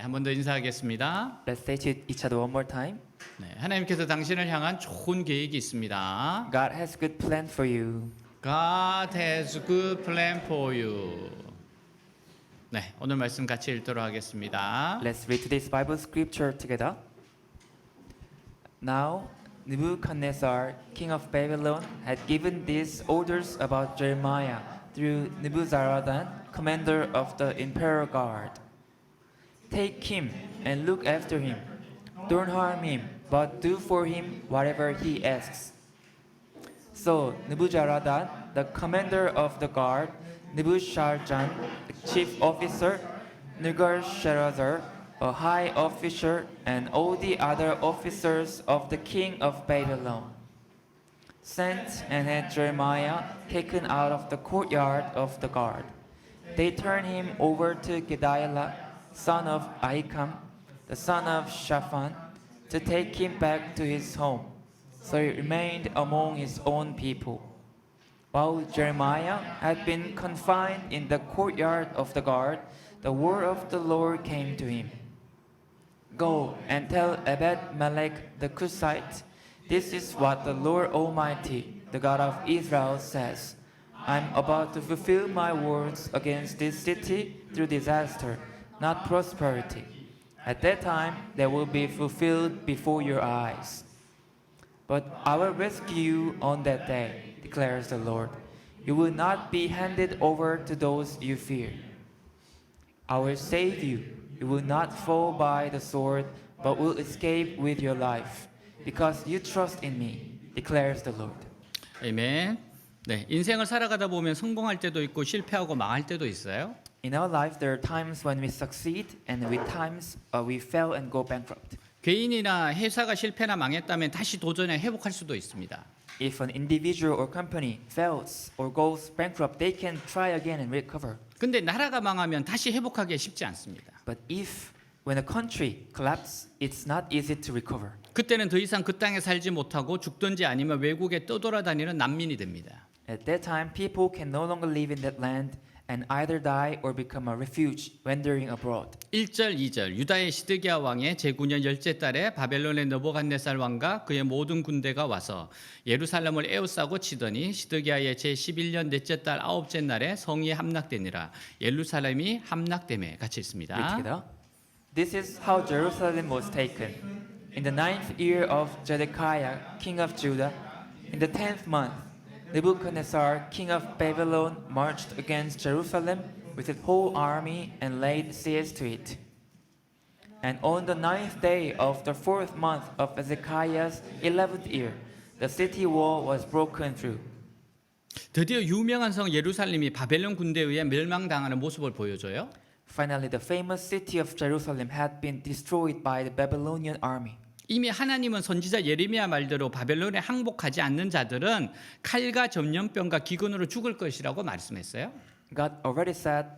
한 번 더 인사하겠습니다. Let's say to each other one more time. 네, 하나님께서 당신을 향한 좋은 계획이 있습니다. God has good plan for you. God has good plan for you. 네, 오늘 말씀 같이 읽도록 하겠습니다. Let's read today's Bible scripture together. Now, Nebuchadnezzar, king of Babylon, had given these orders about Jeremiah through Nebuzaradan, commander of the imperial guard. Take him and look after him. Don't harm him, but do for him whatever he asks. So Nebuzaradan, the commander of the guard, Nebuzaradan, the chief officer, Nergal-Sharezer, a high officer, and all the other officers of the king of Babylon, sent and had Jeremiah taken out of the courtyard of the guard. They turned him over to Gedaliah, son of Ahikam, the son of Shaphan, to take him back to his home. So he remained among his own people. While Jeremiah had been confined in the courtyard of the guard, the word of the Lord came to him. Go and tell Ebed-Melech the Cushite, this is what the Lord Almighty, the God of Israel, says. I'm about to fulfill my words against this city through disaster, not prosperity. At that time, they will be fulfilled before your eyes. But I will rescue you on that day, declares the Lord. You will not be handed over to those you fear. I will save you. You will not fall by the sword, but will escape with your life, because you trust in me, declares the Lord. 아멘. 네, 인생을 살아가다 보면 성공할 때도 있고 실패하고 망할 때도 있어요. In our life, there are times when we succeed, and with times we fail and go bankrupt. 개인이나 회사가 실패나 망했다면 다시 도전해 회복할 수도 있습니다. If an individual or company fails or goes bankrupt, they can try again and recover. 근데 나라가 망하면 다시 회복하기 쉽지 않습니다. But when a country collapses, it's not easy to recover. 그때는 더 이상 그 땅에 살지 못하고 죽든지 아니면 외국에 떠돌아다니는 난민이 됩니다. At that time, people can no longer live in that land and either die or become a refuge wandering abroad. 1절, 2절 유다의 시드기야 왕의 제9년 열째 달에 바벨론의 느부갓네살 왕과 그의 모든 군대가 와서 예루살렘을 에워싸고 치더니 시드기야의 제11년 넷째 달 아홉째 날에 성이 함락되니라. 예루살렘이 함락됨에 같이 있습니다. Read together. This is how Jerusalem was taken. In the 9th year of Zedekiah, king of Judah, in the 10th month, Nebuchadnezzar, king of Babylon, marched against Jerusalem with his whole army and laid siege to it. And on the 9th day of the 4th month of Hezekiah's 11th year, the city wall was broken through. 드디어 유명한 성 예루살렘이 바벨론 군대에 의해 멸망당하는 모습을 보여줘요. Finally, the famous city of Jerusalem had been destroyed by the Babylonian army. 이미 하나님은 선지자 예레미야 말대로 바벨론에 항복하지 않는 자들은 칼과 전염병과 기근으로 죽을 것이라고 말씀했어요. God already said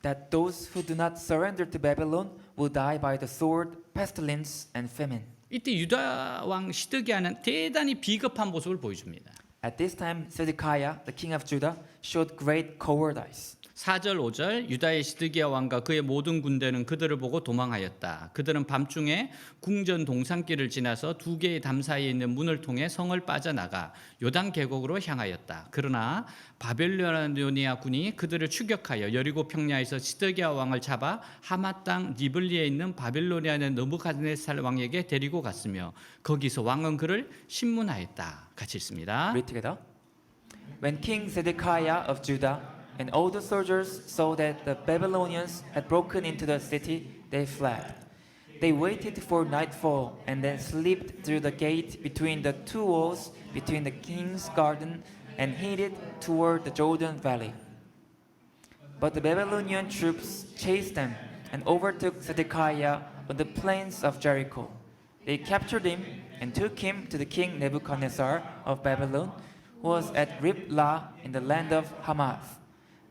that those who do not surrender to Babylon will die by the sword, pestilence, and famine. 이때 유다 왕 시드기야는 대단히 비겁한 모습을 보여줍니다. At this time, Zedekiah, the king of Judah, showed great cowardice. 4절 5절 유다의 시드기야 왕과 그의 모든 군대는 그들을 보고 도망하였다. 그들은 밤중에 궁전 동산길을 지나서 두 개의 담 사이에 있는 문을 통해 성을 빠져나가 요단 계곡으로 향하였다. 그러나 바벨로니아 군이 그들을 추격하여 여리고 평야에서 시드기야 왕을 잡아 하마 땅 니블리에 있는 바벨로니아의 느부갓네살 왕에게 데리고 갔으며 거기서 왕은 그를 신문하였다. 같이 읽습니다. Read together. When King Zedekiah of Judah and all the soldiers saw that the Babylonians had broken into the city, they fled. They waited for nightfall and then slipped through the gate between the two walls between the king's garden and headed toward the Jordan Valley. But the Babylonian troops chased them and overtook Zedekiah on the plains of Jericho. They captured him and took him to the king Nebuchadnezzar of Babylon, who was at Riblah in the land of Hamath.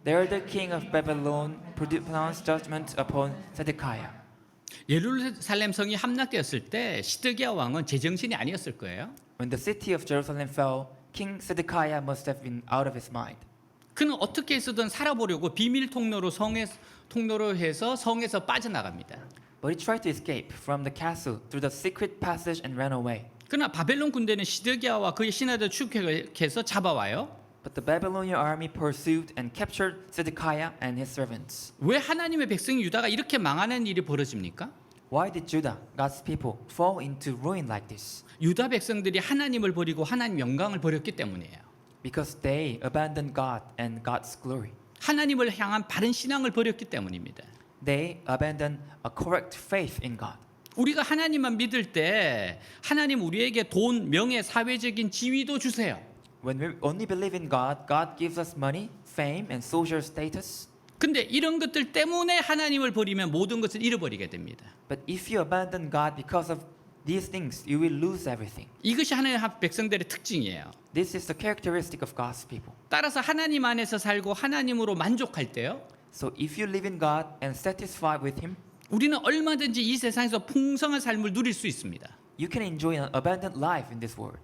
There the king of Babylon pronounced judgment upon Zedekiah. 예루살렘 성이 함락되었을 때 시드기야 왕은 제정신이 아니었을 거예요. When the city of Jerusalem fell, King Zedekiah must have been out of his mind. 그는 어떻게 해서든 살아보려고 비밀 통로로 해서 성에서 빠져나갑니다. But he tried to escape from the castle through the secret passage and ran away. 그러나 바벨론 군대는 시드기야와 그의 신하들 추격해서 잡아와요. But the Babylonian army pursued and captured Zedekiah and his servants. 왜 하나님의 백성 유다가 이렇게 망하는 일이 벌어집니까? Why did Judah, God's people, fall into ruin like this? 유다 백성들이 하나님을 버리고 하나님 영광을 버렸기 때문이에요. Because they abandoned God and God's glory. 하나님을 향한 바른 신앙을 버렸기 때문입니다. They abandoned a correct faith in God. 우리가 하나님만 믿을 때 하나님 우리에게 돈, 명예, 사회적인 지위도 주세요. When we only believe in God, God gives us money, fame, and social status. 근데 이런 것들 때문에 하나님을 버리면 모든 것을 잃어버리게 됩니다. But if you abandon God because of these things, you will lose everything. 이것이 하나님의 백성들의 특징이에요. This is the characteristic of God's people. 따라서 하나님 안에서 살고 하나님으로 만족할 때요. So if you live in God and satisfied with Him, 우리는 얼마든지 이 세상에서 풍성한 삶을 누릴 수 있습니다. you can enjoy an abundant life in this world.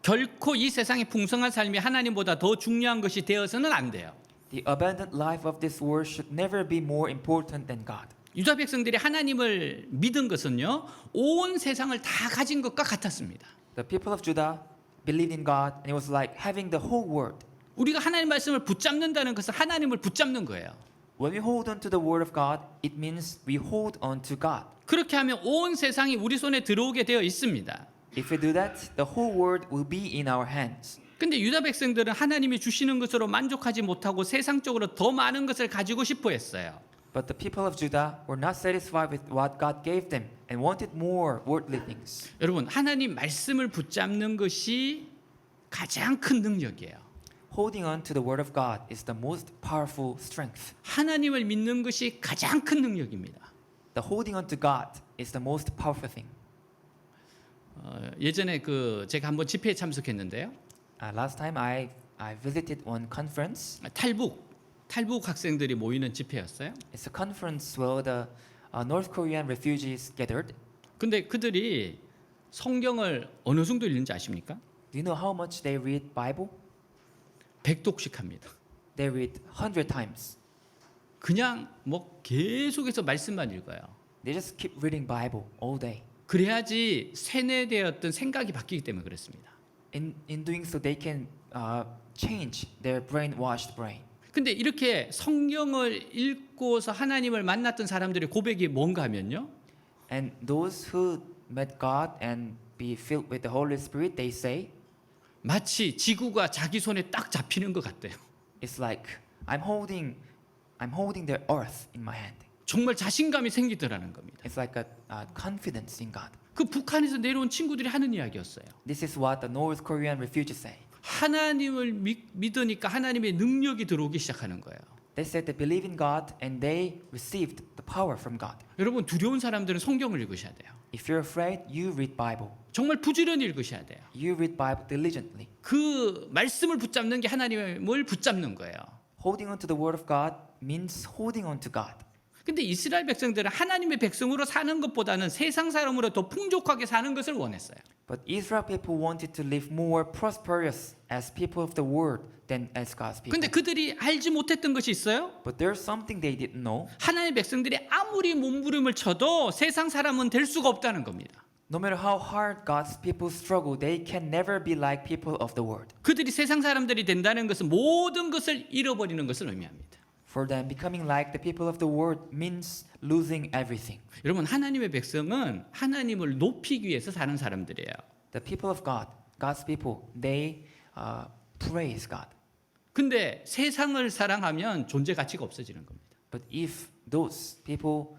결코 이 세상의 풍성한 삶이 하나님보다 더 중요한 것이 되어서는 안 돼요. The abundant life of this world should never be more important than God. 유다 백성들이 하나님을 믿은 것은요, 온 세상을 다 가진 것과 같았습니다. The people of Judah believed in God, and it was like having the whole world. 우리가 하나님 말씀을 붙잡는다는 것은 하나님을 붙잡는 거예요. When we hold on to the word of God, it means we hold on to God. 그렇게 하면 온 세상이 우리 손에 들어오게 되어 있습니다. If we do that, the whole world will be in our hands. 근데 유다 백성들은 하나님이 주시는 것으로 만족하지 못하고 세상적으로 더 많은 것을 가지고 싶어 했어요. But the people of Judah were not satisfied with what God gave them and wanted more worldly things. 여러분, 하나님 말씀을 붙잡는 것이 가장 큰 능력이에요. Holding on to the word of God is the most powerful strength. 하나님을 믿는 것이 가장 큰 능력입니다. The holding on to God is the most powerful thing. 예전에 제가 한번 집회에 참석했는데요. Last time I visited one conference. 탈북 학생들이 모이는 집회였어요. It's a conference where the North Korean refugees gathered. 근데 그들이 성경을 어느 정도 읽는지 아십니까? Do you know how much they read Bible? 100독씩 합니다. They read 100 times. 그냥 계속해서 말씀만 읽어요. They just keep reading Bible all day. 그래야지 세뇌되었던 생각이 바뀌기 때문에 그렇습니다. In doing so, they can change their brainwashed brain. 근데 이렇게 성경을 읽고서 하나님을 만났던 사람들의 고백이 뭔가 하면요. And those who met God and be filled with the Holy Spirit, they say, 마치 지구가 자기 손에 딱 잡히는 것 같대요. it's like I'm holding the earth in my hand. 정말 자신감이 생기더라는 겁니다. It's like a confidence in God. 그 북한에서 내려온 친구들이 하는 이야기였어요. This is what the North Korean refugees say. 하나님을 믿으니까 하나님의 능력이 들어오기 시작하는 거예요. They said they believe in God and they received the power from God. 여러분, 두려운 사람들은 성경을 읽으셔야 돼요. If you're afraid, you read Bible. 정말 부지런히 읽으셔야 돼요. You read Bible diligently. 그 말씀을 붙잡는 게 하나님을 붙잡는 거예요. Holding on to the word of God means holding on to God. 근데 이스라엘 백성들은 하나님의 백성으로 사는 것보다는 세상 사람으로 더 풍족하게 사는 것을 원했어요. But Israel people wanted to live more prosperous as people of the world than as God's people. 근데 그들이 알지 못했던 것이 있어요. But there's something they didn't know. 하나님의 백성들이 아무리 몸부림을 쳐도 세상 사람은 될 수가 없다는 겁니다. No matter how hard God's people struggle, they can never be like people of the world. 그들이 세상 사람들이 된다는 것은 모든 것을 잃어버리는 것을 의미합니다. For them, becoming like the people of the world means losing everything. 여러분, 하나님의 백성은 하나님을 높이기 위해서 사는 사람들이에요. The people of God, God's people, they praise God. 근데 세상을 사랑하면 존재 가치가 없어지는 겁니다. But if those people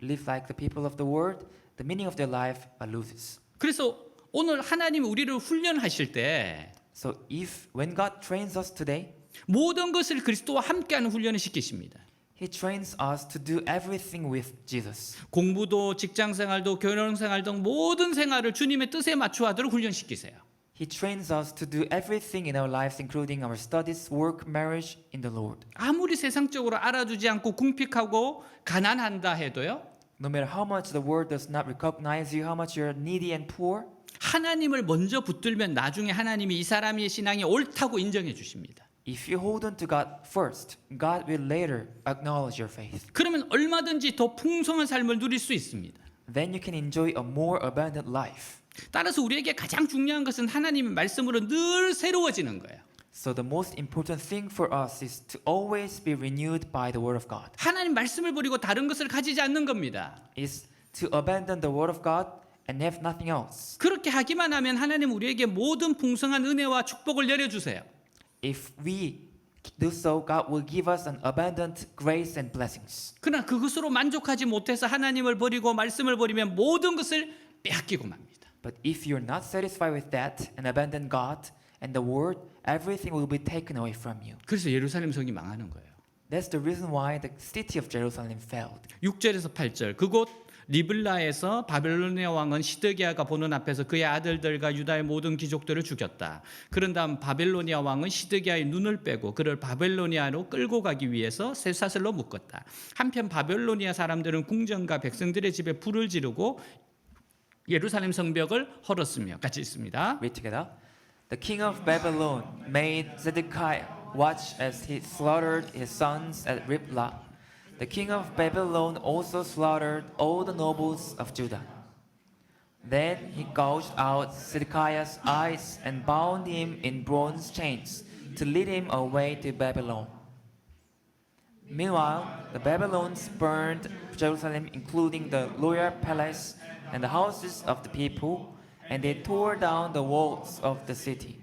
live like the people of the world, the meaning of their life loses. 그래서 오늘 하나님 우리를 훈련하실 때 So if when God trains us today, 모든 것을 그리스도와 함께하는 훈련을 시키십니다. He trains us to do everything with Jesus. 공부도 직장생활도 결혼생활 등 모든 생활을 주님의 뜻에 맞춰 하도록 훈련시키세요. He trains us to do everything in our lives, including our studies, work, marriage, in the Lord. 아무리 세상적으로 알아주지 않고 궁핍하고 가난한다 해도요. No matter how much the world does not recognize you, how much you're needy and poor, 하나님을 먼저 붙들면 나중에 하나님이 이 사람의 신앙이 옳다고 인정해 주십니다. If you hold on to God first, God will later acknowledge your faith. 그러면 얼마든지 더 풍성한 삶을 누릴 수 있습니다. Then you can enjoy a more abundant life. 따라서 우리에게 가장 중요한 것은 하나님의 말씀으로 늘 새로워지는 거예요. So the most important thing for us is to always be renewed by the Word of God. 하나님 말씀을 버리고 다른 것을 가지지 않는 겁니다. Is to abandon the Word of God and have nothing else. 그렇게 하기만 하면 하나님 우리에게 모든 풍성한 은혜와 축복을 내려주세요. If we do so, God will give us an abundant grace and blessings. 그러나 그것으로 만족하지 못해서 하나님을 버리고 말씀을 버리면 모든 것을 빼앗기고 맙니다. But if you're not satisfied with that and abandon God and the Word, everything will be taken away from you. 그래서 예루살렘 성이 망하는 거예요. That's the reason why the city of Jerusalem failed. 6절에서 8절 그곳 리블라에서 바벨로니아 왕은 시드기야가 보는 앞에서 그의 아들들과 유다의 모든 귀족들을 죽였다. 그런 다음 바벨로니아 왕은 시드기야의 눈을 빼고 그를 바벨로니아로 끌고 가기 위해서 쇠사슬로 묶었다. 한편 바벨로니아 사람들은 궁전과 백성들의 집에 불을 지르고 예루살렘 성벽을 헐었으며 같이 있습니다. Read together. The king of Babylon made Zedekiah watch as he slaughtered his sons at Riblah. The king of Babylon also slaughtered all the nobles of Judah. Then he gouged out Zedekiah's eyes and bound him in bronze chains to lead him away to Babylon. Meanwhile, the Babylonians burned Jerusalem, including the royal palace and the houses of the people, and they tore down the walls of the city.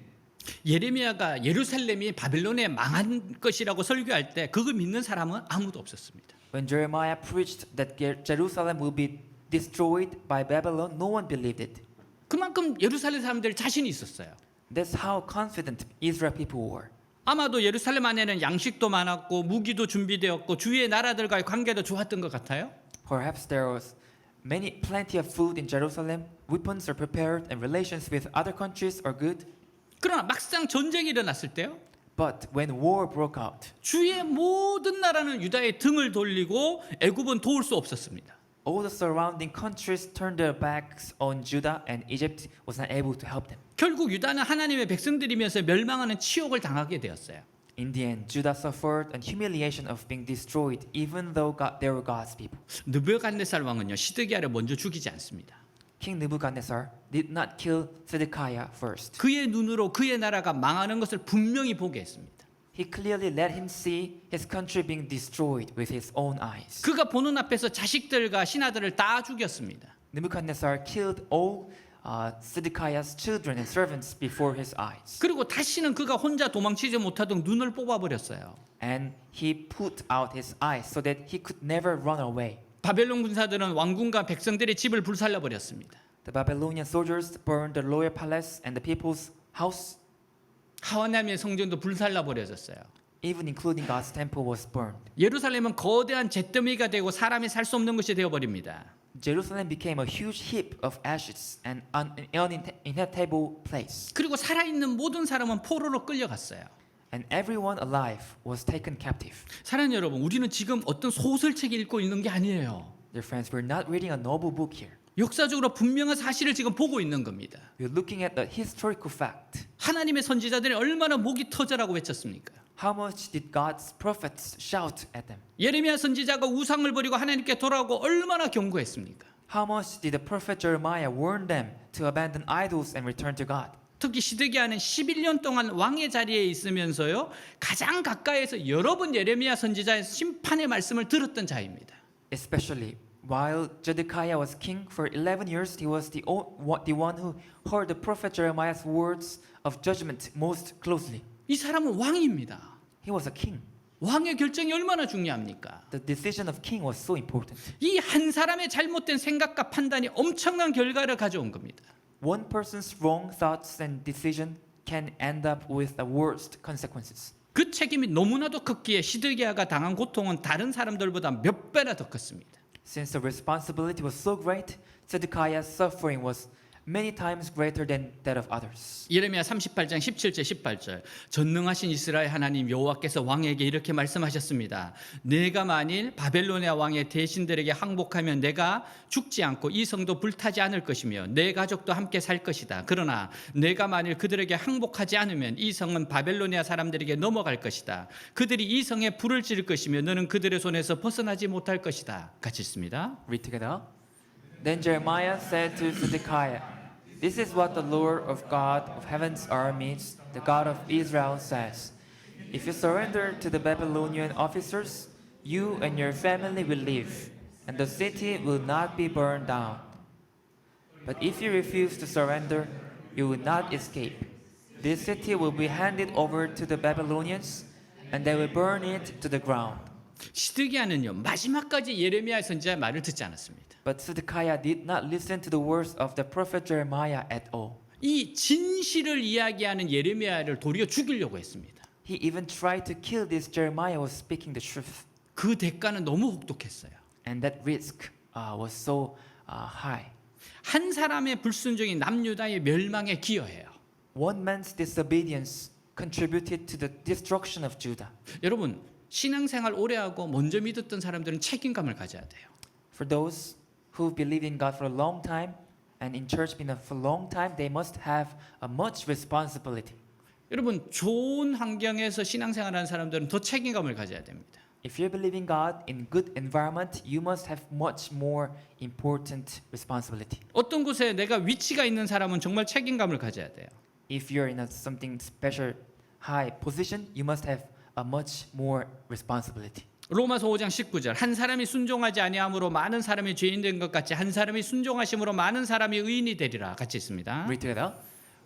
예레미야가 예루살렘이 바벨론에 망한 것이라고 설교할 때 그걸 믿는 사람은 아무도 없었습니다. When Jeremiah preached that Jerusalem will be destroyed by Babylon, no one believed it. 그만큼 예루살렘 사람들 자신이 있었어요. That's how confident Israel people were. 아마도 예루살렘 안에는 양식도 많았고 무기도 준비되었고 주위의 나라들과의 관계도 좋았던 것 같아요. Perhaps there was plenty of food in Jerusalem, weapons are prepared, and relations with other countries are good. 그러나 막상 전쟁이 일어났을 때요. But when war broke out, 주위의 모든 나라는 유다의 등을 돌리고 애굽은 도울 수 없었습니다. all the surrounding countries turned their backs on Judah, and Egypt was not able to help them. 결국 유다는 하나님의 백성들이면서 멸망하는 치욕을 당하게 되었어요. In the end, Judah suffered an humiliation of being destroyed, even though they were God's people. 느부갓네살 왕은요 시드기야를 먼저 죽이지 않습니다. King Nebuchadnezzar did not kill Zedekiah first. 그의 눈으로 그의 나라가 망하는 것을 분명히 보게 했습니다. He clearly let him see his country being destroyed with his own eyes. 그가 보는 앞에서 자식들과 신하들을 다 죽였습니다. Nebuchadnezzar killed all Zedekiah's children and servants before his eyes. 그리고 다시는 그가 혼자 도망치지 못하도록 눈을 뽑아버렸어요. And he put out his eyes so that he could never run away. 바벨론 군사들은 왕궁과 백성들의 집을 불살라 버렸습니다. The Babylonian soldiers burned the royal palace and the people's house, 하나님의 성전도 불살라 버려졌어요. even including God's temple was burned. 예루살렘은 거대한 잿더미가 되고 사람이 살 수 없는 것이 되어 버립니다. Jerusalem became a huge heap of ashes and an uninhabitable place. 그리고 살아있는 모든 사람은 포로로 끌려갔어요. And everyone alive was taken captive. 사랑하는 여러분, 우리는 지금 어떤 소설책 읽고 있는 게 아니에요. Dear friends, we're not reading a noble book here. 역사적으로 분명한 사실을 지금 보고 있는 겁니다. We're looking at the historical fact. 하나님의 선지자들이 얼마나 목이 터져라고 외쳤습니까? How much did God's prophets shout at them? 예레미야 선지자가 우상을 버리고 하나님께 돌아오고 얼마나 경고했습니까? How much did the prophet Jeremiah warn them to abandon idols and return to God? 특히 시드기야는 11년 동안 왕의 자리에 있으면서요 가장 가까이에서 여러 번 예레미야 선지자의 심판의 말씀을 들었던 자입니다. Especially while Zedekiah was king for 11 years, he was the one who heard the prophet Jeremiah's words of judgment most closely. 이 사람은 왕입니다. He was a king. 왕의 결정이 얼마나 중요합니까? The decision of king was so important. 이 한 사람의 잘못된 생각과 판단이 엄청난 결과를 가져온 겁니다. One person's wrong thoughts and decision can end up with the worst consequences. 그 책임이 너무나도 컸기에 시드기야가 당한 고통은 다른 사람들보다 몇 배나 더 컸습니다. Since the responsibility was so great, Zedekiah's suffering was many times greater than that of others. 예레미야 38장 17절 18절 전능하신 이스라엘 하나님 여호와께서 왕에게 이렇게 말씀하셨습니다. 내가 만일 바벨로니아 왕의 대신들에게 항복하면 내가 죽지 않고 이 성도 불타지 않을 것이며 내 가족도 함께 살 것이다. 그러나 내가 만일 그들에게 항복하지 않으면 이 성은 바벨로니아 사람들에게 넘어갈 것이다. 그들이 이 성에 불을 지를 것이며 너는 그들의 손에서 벗어나지 못할 것이다. 같이 읽습니다. Read together. Then Jeremiah said to Zedekiah, "This is what the Lord of God of heaven's armies, the God of Israel, says. If you surrender to the Babylonian officers, you and your family will live, and the city will not be burned down. But if you refuse to surrender, you will not escape. This city will be handed over to the Babylonians, and they will burn it to the ground." 시드기야는요 마지막까지 예레미야 선지자의 말을 듣지 않았습니다. But Zedekiah did not listen to the words of the prophet Jeremiah at all. 이 진실을 이야기하는 예레미야를 도리어 죽이려고 했습니다. He even tried to kill this Jeremiah who was speaking the truth. 그 대가는 너무 혹독했어요. And that risk was so high. 한 사람의 불순종이 남유다의 멸망에 기여해요. One man's disobedience contributed to the destruction of Judah. 여러분 신앙생활 오래 하고 먼저 믿었던 사람들은 책임감을 가져야 돼요. For those who believe in God for a long time and in church been for a long time, they must have a much responsibility. 여러분 좋은 환경에서 신앙생활하는 사람들은 더 책임감을 가져야 됩니다. If you believe in God in good environment, you must have much more important responsibility. 어떤 곳에 내가 위치가 있는 사람은 정말 책임감을 가져야 돼요. If you're in a something special high position, you must have a much more responsibility. 로마서 5장 19절 한 사람이 순종하지 아니함으로 많은 사람이 죄인 된 것 같이 한 사람이 순종하심으로 많은 사람이 의인이 되리라. 같이 있습니다. Read together.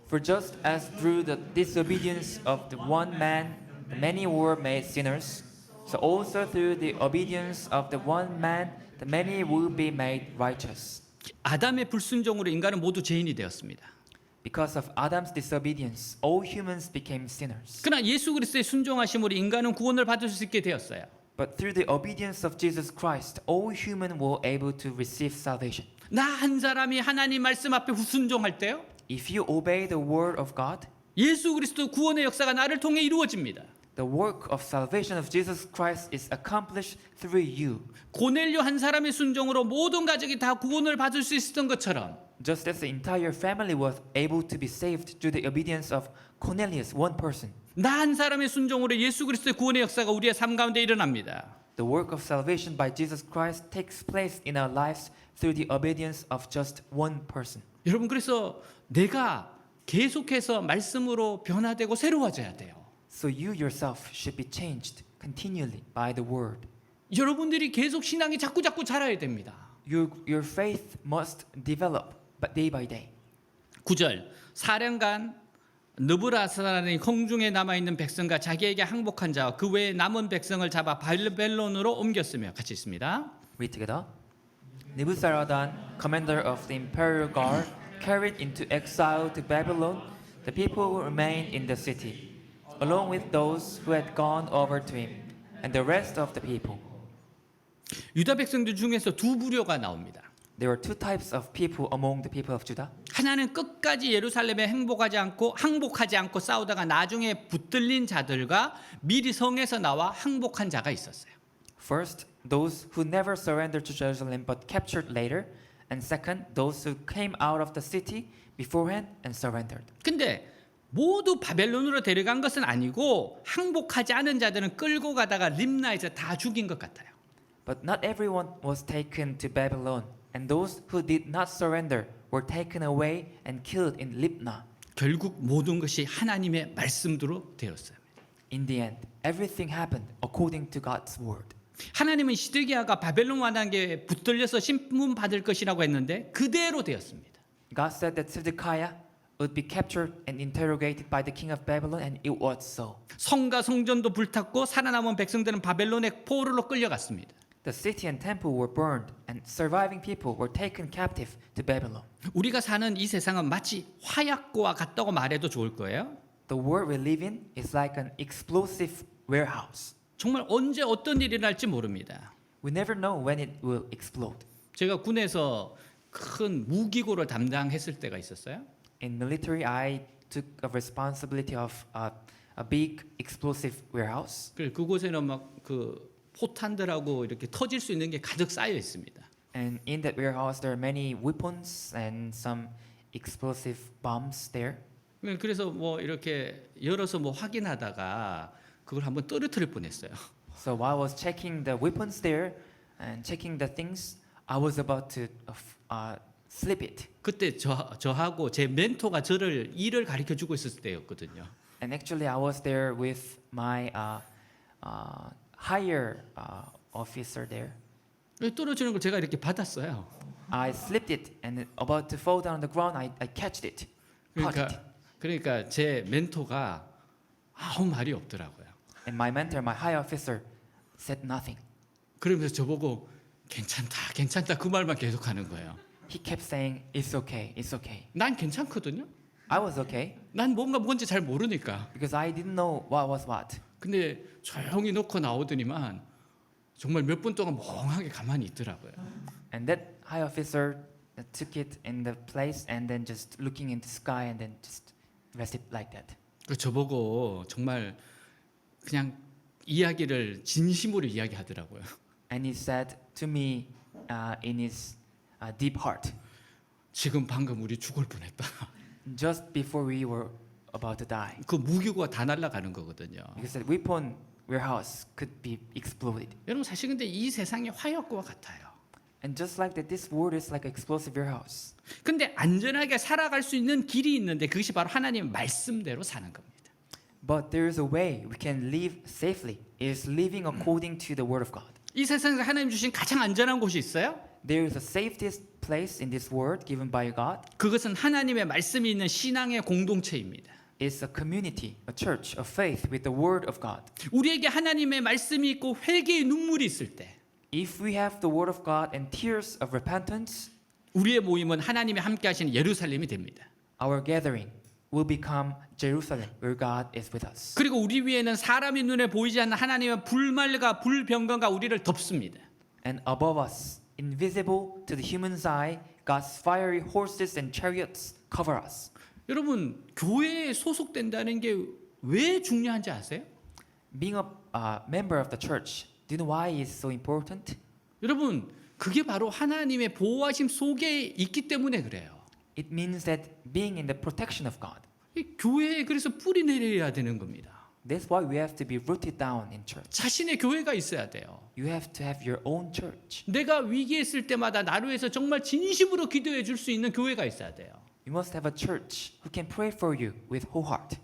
For just as through the disobedience of the one man the many were made sinners, so also through the obedience of the one man the many will be made righteous. 아담의 불순종으로 인간은 모두 죄인이 되었습니다. Because of Adam's disobedience, all humans became sinners. 그러나 예수 그리스도의 순종하심으로 인간은 구원을 받을 수 있게 되었어요. But through the obedience of Jesus Christ, all humans were able to receive salvation. 나 한 사람이 하나님 말씀 앞에 순종할 때요. If you obey the word of God, 예수 그리스도 구원의 역사가 나를 통해 이루어집니다. the work of salvation of Jesus Christ is accomplished through you. 고넬료 한 사람의 순종으로 모든 가족이 다 구원을 받을 수 있었던 것처럼 Just as the entire family was able to be saved through the obedience of Cornelius, one person, 나 한 사람의 순종으로 예수 그리스도의 구원의 역사가 우리의 삶 가운데 일어납니다. the work of salvation by Jesus Christ takes place in our lives through the obedience of just one person. 여러분 그래서 내가 계속해서 말씀으로 변화되고 새로워져야 돼요. So you yourself should be changed continually by the word. 여러분들이 계속 신앙이 자꾸 자라야 됩니다. Your faith must develop day by day. 9절 사령관 느부라사라는 성중에 남아있는 백성과 자기에게 항복한 자와 그 외에 남은 백성을 잡아 바벨론으로 옮겼으며 같이 있습니다. Read together. Nebuzaradan, commander of the imperial guard, carried into exile to Babylon the people who remained in the city, along with those who had gone over to him, and the rest of the people. 유다 백성들 중에서 두 부류가 나옵니다. There were two types of people among the people of Judah. 하나는 끝까지 예루살렘에 항복하지 않고 싸우다가 나중에 붙들린 자들과 미리 성에서 나와 항복한 자가 있었어요. First, those who never surrendered to Jerusalem but captured later, and second, those who came out of the city beforehand and surrendered. 근데 모두 바벨론으로 데려간 것은 아니고 항복하지 않은 자들은 끌고 가다가 림나에서 다 죽인 것 같아요. But not everyone was taken to Babylon, and those who did not surrender were taken away and killed in Libnah. 결국 모든 것이 하나님의 말씀대로 되었어요. In the end, everything happened according to God's word. 하나님은 시드기야가 바벨론 왕에게 붙들려서 심문 받을 것이라고 했는데 그대로 되었습니다. God said that Zedekiah would be captured and interrogated by the king of Babylon, and it was so. 성과 성전도 불탔고 살아남은 백성들은 바벨론의 포로로 끌려갔습니다. The city and temple were burned, and surviving people were taken captive to Babylon. 우리가 사는 이 세상은 마치 화약고와 같다고 말해도 좋을 거예요. The world we live in is like an explosive warehouse. 정말 언제 어떤 일이 날지 모릅니다. We never know when it will explode. 제가 군에서 큰 무기고를 담당했을 때가 있었어요. In military, I took a responsibility of a big explosive warehouse. 그곳에는 막 그 포탄들하고 이렇게 터질 수 있는 게 가득 쌓여 있습니다. And in that warehouse, there are many weapons and some explosive bombs there. 그래서 뭐 이렇게 열어서 뭐 확인하다가 그걸 한번 떨어뜨릴 뻔했어요. So while I was checking the weapons there and checking the things, I was about to slip it. 그때 저하고 제 멘토가 저를 일을 가르쳐 주고 있을 때였거든요. And actually, I was there with my higher officer there. 떨어지는 걸 제가 이렇게 받았어요. I slipped it and about to fall down on the ground, I catched it. Caught it. 그러니까 제 멘토가 아무 말이 없더라고요. And my mentor, my high officer, said nothing. 그러면서 저보고 괜찮다, 괜찮다 그 말만 계속하는 거예요. He kept saying, "It's okay, it's okay." 난 괜찮거든요. I was okay 난 뭔지 잘 모르니까. because I didn't know what was what. 근데 조용히 놓고 나오더니만 정말 몇 분 동안 멍하게 가만히 있더라고요. And that high officer took it in the place and then just looking in the sky and then just rested like that. 그 저보고 정말 그냥 이야기를 진심으로 이야기하더라고요. And he said to me in his deep heart, 지금 방금 우리 죽을 뻔했다. just before we were about to die, 그 무기고가 다 날아가는 거거든요. because that weapon warehouse could be exploded. 여러분 사실 근데 이 세상이 화약고와 같아요. And just like that, this world is like an explosive warehouse. 근데 안전하게 살아갈 수 있는 길이 있는데 그것이 바로 하나님의 말씀대로 사는 겁니다. But there is a way we can live safely. It is living according to the word of God. 이 세상에서 하나님 주신 가장 안전한 곳이 있어요? There is a safest place in this world given by God. 그것은 하나님의 말씀이 있는 신앙의 공동체입니다. It's a community, a church of faith with the word of God. 우리에게 하나님의 말씀이 있고 회개의 눈물이 있을 때 If we have the word of God and tears of repentance, 우리의 모임은 하나님이 함께 하시는 예루살렘이 됩니다. our gathering will become Jerusalem, where God is with us. 그리고 우리 위에는 사람의 눈에 보이지 않는 하나님의 불말과 불병거가 우리를 덮습니다. And above us, invisible to the human's eye, God's fiery horses and chariots cover us. 여러분 교회에 소속된다는 게 왜 중요한지 아세요? Being a member of the church, do you know why it's so important? 여러분 그게 바로 하나님의 보호하심 속에 있기 때문에 그래요. It means that being in the protection of God. 이 교회에 그래서 뿌리 내려야 되는 겁니다. That's why we have to be rooted down in church. 자신의 교회가 있어야 돼요. You have to have your own church. 내가 위기에 있을 때마다 나를 위해서 정말 진심으로 기도해 줄 수 있는 교회가 있어야 돼요. You must have a church who can pray for you with whole heart.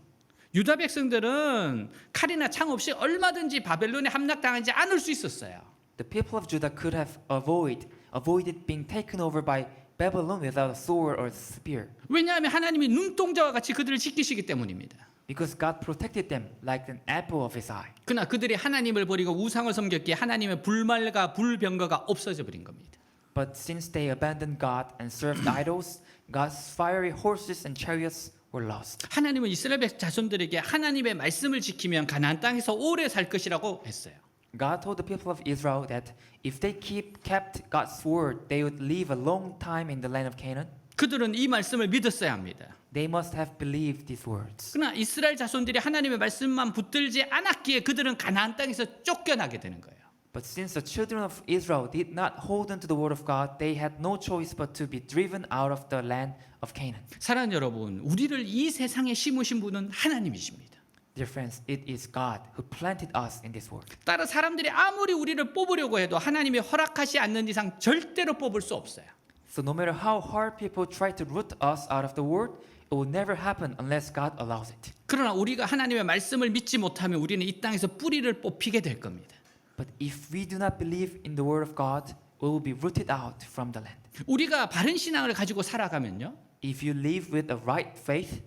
유다 백성들은 칼이나 창 없이 얼마든지 바벨론에 함락당하지 않을 수 있었어요. The people of Judah could have avoided being taken over by Babylon without a sword or spear, 왜냐하면 하나님이 눈동자와 같이 그들을 지키시기 때문입니다. because God protected them like an apple of His eye. 그러나 그들이 하나님을 버리고 우상을 섬겼기에 하나님의 불말과 불병거가 없어져 버린 겁니다. But since they abandoned God and served idols, God's fiery horses and chariots were lost. 하나님은 이스라엘 자손들에게 하나님의 말씀을 지키면 가나안 땅에서 오래 살 것이라고 했어요. God told the people of Israel that if they kept God's word, they would live a long time in the land of Canaan. 그들은 이 말씀을 믿었어야 합니다. They must have believed these words. 그러나 이스라엘 자손들이 하나님의 말씀만 붙들지 않았기에 그들은 가나안 땅에서 쫓겨나게 되는 거예요. But since the children of Israel did not hold on to the word of God, they had no choice but to be driven out of the land of Canaan. 사랑하는 여러분, 우리를 이 세상에 심으신 분은 하나님이십니다. Dear friends, it is God who planted us in this world. 따라 사람들이 아무리 우리를 뽑으려고 해도 하나님이 허락하지 않는 이상 절대로 뽑을 수 없어요. So no matter how hard people try to root us out of the world, it will never happen unless God allows it. 그러나 우리가 하나님의 말씀을 믿지 못하면 우리는 이 땅에서 뿌리를 뽑히게 될 겁니다. But if we do not believe in the word of God, we will be rooted out from the land. 우리가 바른 신앙을 가지고 살아가면요. If you live with a right faith,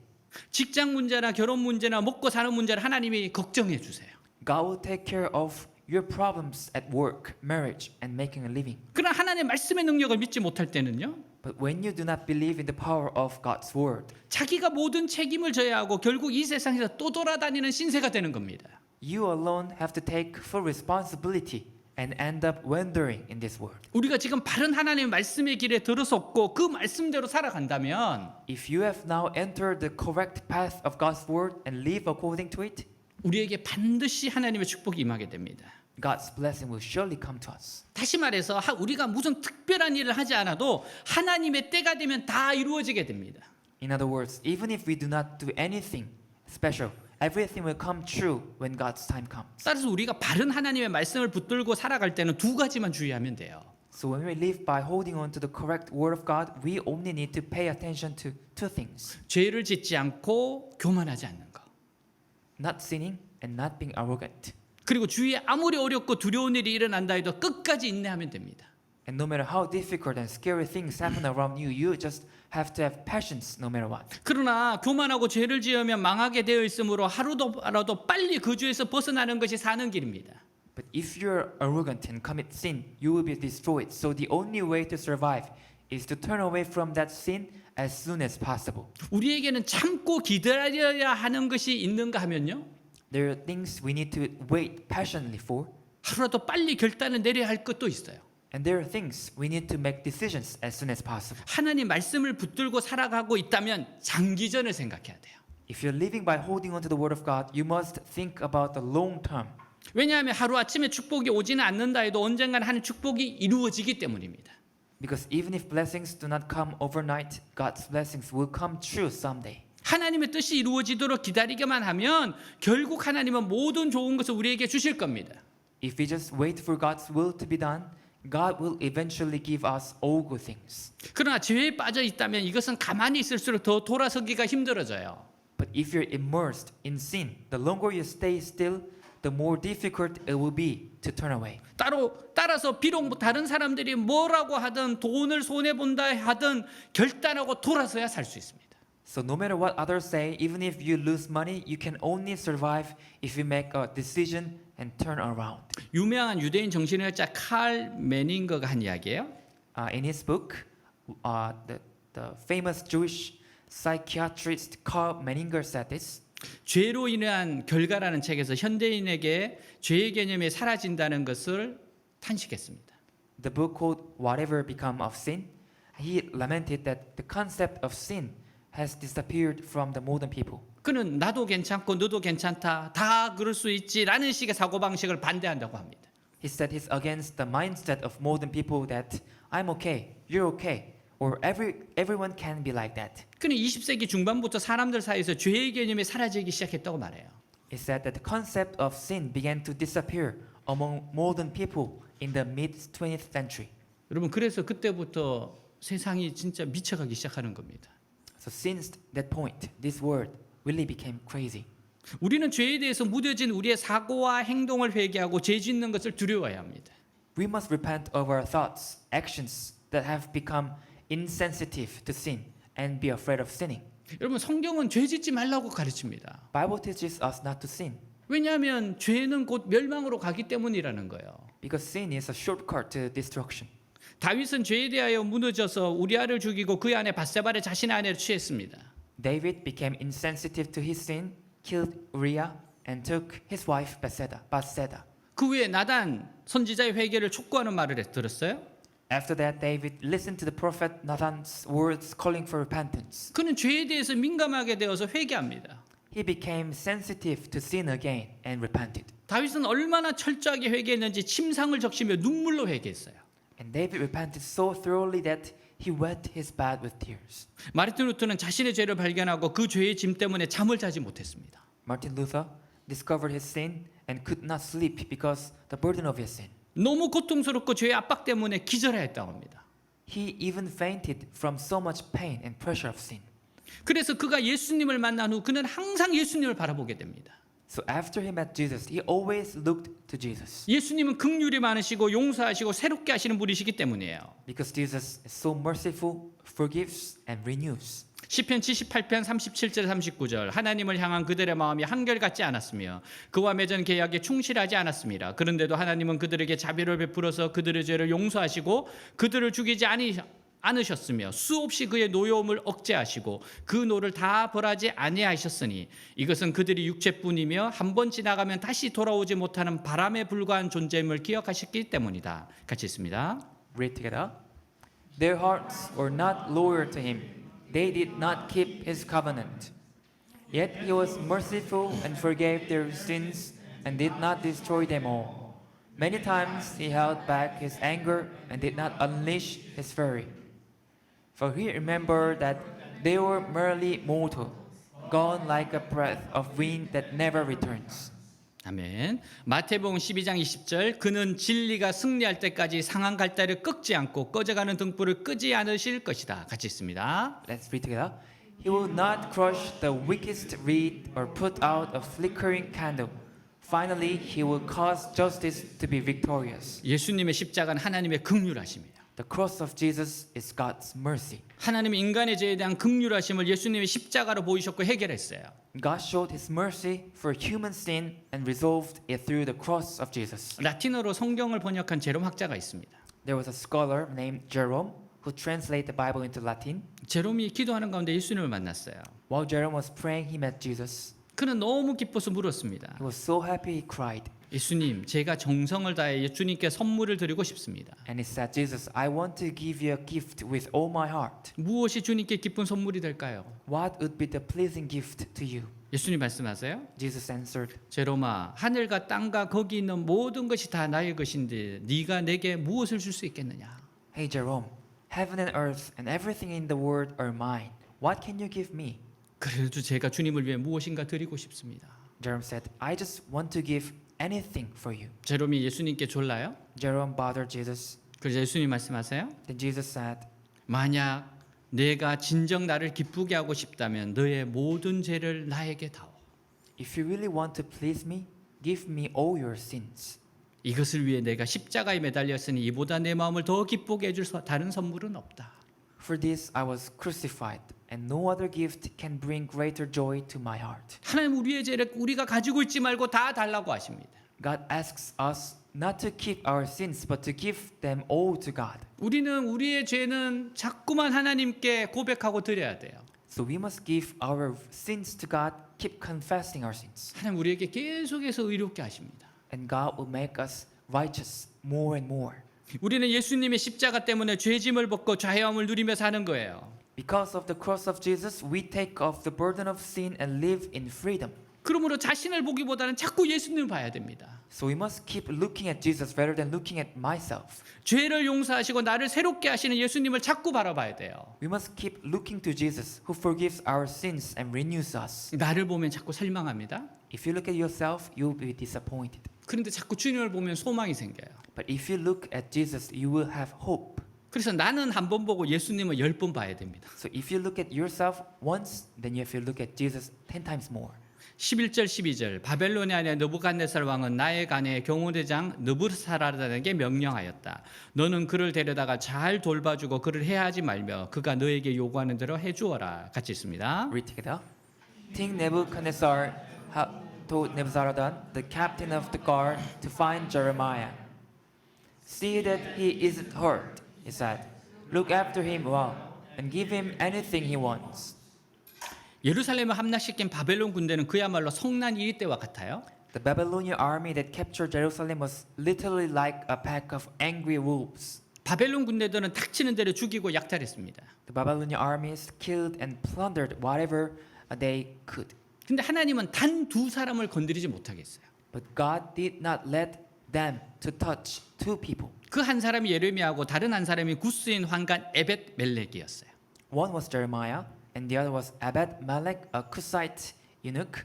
직장 문제나 결혼 문제나 먹고 사는 문제를 하나님이 걱정해 주세요. God will take care of your problems at work, marriage, and making a living. 그러나 하나님의 말씀의 능력을 믿지 못할 때는요. But when you do not believe in the power of God's word, 자기가 모든 책임을 져야 하고 결국 이 세상에서 또 돌아다니는 신세가 되는 겁니다. you alone have to take full responsibility and end up wandering in this world. 우리가 지금 바른 하나님의 말씀의 길에 들어섰고 그 말씀대로 살아간다면 If you have now entered the correct path of God's word and live according to it, 우리에게 반드시 하나님의 축복이 임하게 됩니다. God's blessing will surely come to us. 다시 말해서 우리가 무슨 특별한 일을 하지 않아도 하나님의 때가 되면 다 이루어지게 됩니다. In other words, even if we do not do anything special, everything will come true when God's time comes. 따라서 우리가 바른 하나님의 말씀을 붙들고 살아갈 때는 두 가지만 주의하면 돼요. So when we live by holding on to the correct word of God, we only need to pay attention to two things: 죄를 짓지 않고 교만하지 않는 것. not sinning and not being arrogant. 그리고 주위에 아무리 어렵고 두려운 일이 일어난다 해도 끝까지 인내하면 됩니다. And no matter how difficult and scary things happen around you, you just have to have patience no matter what. 그러나 교만하고 죄를 지으면 망하게 되어 있으므로 하루도 빨리 그 죄에서 벗어나는 것이 사는 길입니다. But if you're arrogant and commit sin, you will be destroyed. So the only way to survive is to turn away from that sin as soon as possible. 우리에게는 참고 기다려야 하는 것이 있는가 하면요. There are things we need to wait patiently for, 하루라도 빨리 결단을 내려야 할 것도 있어요. and there are things we need to make decisions as soon as possible. 하나님 말씀을 붙들고 살아가고 있다면 장기전을 생각해야 돼요. If you're living by holding on to the word of God, you must think about the long term. 왜냐하면 하루아침에 축복이 오지는 않는다 해도 언젠가는 하는 축복이 이루어지기 때문입니다. Because even if blessings do not come overnight, God's blessings will come true someday. 하나님의 뜻이 이루어지도록 기다리기만 하면 결국 하나님은 모든 좋은 것을 우리에게 주실 겁니다. If we just wait for God's will to be done, God will eventually give us all good things. 그러나 죄에 빠져 있다면 이것은 가만히 있을수록 더 돌아서기가 힘들어져요. But if you're immersed in sin, the longer you stay still, the more difficult it will be to turn away. 따라서 비록 다른 사람들이 뭐라고 하든 돈을 손해 본다 하든 결단하고 돌아서야 살 수 있습니다. So no matter what others say, even if you lose money, you can only survive if you make a decision and turn around. 유명한 유대인 정신의학자 칼 매닝거가 한 이야기예요. In his book, the famous Jewish psychiatrist Karl Menninger said this. 죄로 인한 결과라는 책에서 현대인에게 죄의 개념이 사라진다는 것을 탄식했습니다. The book called Whatever Become of Sin, he lamented that the concept of sin has disappeared from the modern people. 그는 나도 괜찮고 너도 괜찮다 다 그럴 수 있지라는 식의 사고방식을 반대한다고 합니다. He said he's against the mindset of modern people that I'm okay, you're okay, or everyone can be like that. 그는 20세기 중반부터 사람들 사이에서 죄의 개념이 사라지기 시작했다고 말해요. He said that the concept of sin began to disappear among modern people in the mid 20th century. 여러분 그래서 그때부터 세상이 진짜 미쳐가기 시작하는 겁니다. So since that point, this world really became crazy. 우리는 죄에 대해서 무뎌진 우리의 사고와 행동을 회개하고 죄 짓는 것을 두려워해야 합니다. We must repent of our thoughts, actions that have become insensitive to sin and be afraid of sinning. 여러분 성경은 죄 짓지 말라고 가르칩니다. Bible teaches us not to sin 왜냐하면 죄는 곧 멸망으로 가기 때문이라는 거예요. because sin is a shortcut to destruction. 다윗은 죄에 대하여 무너져서 우리아를 죽이고 그의 아내 밧세바를 자신의 아내로 취했습니다. David became insensitive to his sin, killed Uriah, and took his wife Bathsheba. 그 후에 나단 선지자의 회개를 촉구하는 말을 들었어요. After that, David listened to the prophet Nathan's words calling for repentance. 그는 죄에 대해서 민감하게 되어서 회개합니다. He became sensitive to sin again and repented. 다윗은 얼마나 철저하게 회개했는지 침상을 적시며 눈물로 회개했어요. And David repented so thoroughly that he wet his bed with tears. 마르틴 루터는 자신의 죄를 발견하고 그 죄의 짐 때문에 잠을 자지 못했습니다. Martin Luther discovered his sin and could not sleep because the burden of his sin. 너무 고통스럽고 죄의 압박 때문에 기절하였다고 합니다. He even fainted from so much pain and pressure of sin. 그래서 그가 예수님을 만난 후 그는 항상 예수님을 바라보게 됩니다. So after he met Jesus, he always looked to Jesus. 예수님은 긍휼이 많으시고 용서하시고 새롭게 하시는 분이시기 때문이에요. Because Jesus is so merciful, forgives and renews. 시편 78편 37절 39절 하나님을 향한 그들의 마음이 한결같지 않았으며 그와 맺은 계약에 충실하지 않았습니다. 그런데도 하나님은 그들에게 자비를 베풀어서 그들의 죄를 용서하시고 그들을 죽이지 않으셨으며 수없이 그의 노여움을 억제하시고 그 노를 다 벌하지 아니하셨으니 이것은 그들이 육체뿐이며 한 번 지나가면 다시 돌아오지 못하는 바람에 불과한 존재임을 기억하셨기 때문이다. 같이 있습니다. Read together. Their hearts were not loyal to him. They did not keep his covenant. Yet he was merciful and forgave their sins and did not destroy them all. Many times he held back his anger and did not unleash his fury. For he remembered that they were merely mortal, gone like a breath of wind that never returns. 아멘. 마태복음 12장 20절 그는 진리가 승리할 때까지 상한 갈대를 꺾지 않고 꺼져가는 등불을 끄지 않으실 것이다. 같이 있습니다. Let's read together. He will not crush the weakest reed or put out a flickering candle. Finally, he will cause justice to be victorious. 예수님의 십자가는 하나님의 긍휼하심이에요. The cross of Jesus is God's mercy. 하나님이 인간의 죄에 대한 긍휼하심을 예수님의 십자가로 보이셨고 해결했어요. God showed his mercy for human sin and resolved it through the cross of Jesus. 라틴어로 성경을 번역한 제롬 학자가 있습니다. There was a scholar named Jerome who translated the Bible into Latin. 제롬이 기도하는 가운데 예수님을 만났어요. While Jerome was praying, he met Jesus. 그는 너무 기뻐서 물었습니다. He was so happy he cried. 예수님, 제가 정성을 다해 주님께 선물을 드리고 싶습니다. And he said, Jesus, I want to give you a gift with all my heart. 무엇이 주님께 기쁜 선물이 될까요? What would be the pleasing gift to you? 예수님 말씀하세요. Jesus answered, 제롬아, 하늘과 땅과 거기 있는 모든 것이 다 나의 것인데 네가 내게 무엇을 줄 수 있겠느냐? Hey Jerome, heaven and earth and everything in the world are mine. What can you give me? 그래도 제가 주님을 위해 무엇인가 드리고 싶습니다. Jerome said, I just want to give anything for you. 제롬이 예수님께 졸라요? Jerome bothered Jesus. 그래서 예수님 말씀하세요. Then Jesus said, 만약 내가 진정 나를 기쁘게 하고 싶다면 너의 모든 죄를 나에게 다오. If you really want to please me, give me all your sins. 이것을 위해 내가 십자가에 매달렸으니 이보다 내 마음을 더 기쁘게 해줄 다른 선물은 없다. For this I was crucified, and no other gift can bring greater joy to my heart. 하나님 우리의 죄를 우리가 가지고 있지 말고 다 달라고 하십니다. God asks us not to keep our sins, but to give them all to God. 우리는 우리의 죄는 자꾸만 하나님께 고백하고 드려야 돼요. So we must give our sins to God, keep confessing our sins. 하나님 우리에게 계속해서 의롭게 하십니다. And God will make us righteous more and more. 우리는 예수님의 십자가 때문에 죄짐을 벗고 자유함을 누리며 사는 거예요. Because of the cross of Jesus, we take off the burden of sin and live in freedom. 그러므로 자신을 보기보다는 자꾸 예수님을 봐야 됩니다. So we must keep looking at Jesus rather than looking at myself. 죄를 용서하시고 나를 새롭게 하시는 예수님을 자꾸 바라봐야 돼요. We must keep looking to Jesus who forgives our sins and renews us. 나를 보면 자꾸 실망합니다. If you look at yourself, you'll be disappointed. 그런데 자꾸 주님을 보면 소망이 생겨요. But if you look at Jesus, you will have hope. 그래서 나는 한 번 보고 예수님을 10번 봐야 됩니다. So if you look at yourself once, then you have to look at Jesus 10 times more. 11절 12절 바벨론의 아내 느부갓네살 왕은 나의 아내 경호대장 느부사라단에게 명령하였다. 너는 그를 데려다가 잘 돌봐주고 그를 해하지 말며 그가 너에게 요구하는 대로 해주어라. 같이 있습니다. Read together. King Nebuchadnezzar told Nebuzaradan, the captain of the guard, to find Jeremiah. See that he isn't hurt, he said. Look after him well and give him anything he wants. 예루살렘을 함락시킨 바벨론 군대는 그야말로 성난 이리 때와 같아요. The Babylonian army that captured Jerusalem was literally like a pack of angry wolves. 바벨론 군대들은 닥치는 대로 죽이고 약탈했습니다. The Babylonian armies killed and plundered whatever they could. 근데 하나님은 단 두 사람을 건드리지 못하게 했어요. But God did not let them to touch two people. 그 한 사람이 예레미야하고 다른 한 사람이 구스인 환관 에벳 멜렉이었어요. One was Jeremiah and the other was Ebed-Melech, a Cushite eunuch.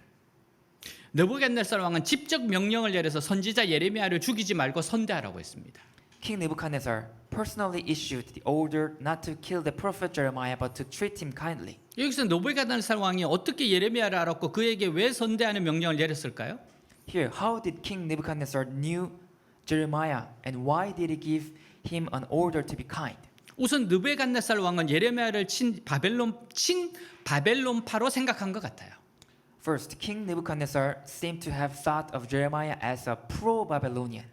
느부갓네살 왕은 직접 명령을 내려서 선지자 예레미야를 죽이지 말고 선대하라고 했습니다. King Nebuchadnezzar personally issued the order not to kill the prophet Jeremiah but to treat him kindly. 여기서 느부갓네살 왕이 어떻게 예레미야를 알았고 그에게 왜 선대하는 명령을 내렸을까요? Here, how did King Nebuchadnezzar knew Jeremiah and why did he give him an order to be kind? 우선 느부갓네살 왕은 예레미야를 친 바벨론파로 생각한 것 같아요. First, King Nebuchadnezzar seemed to have thought of Jeremiah as a pro-Babylonian.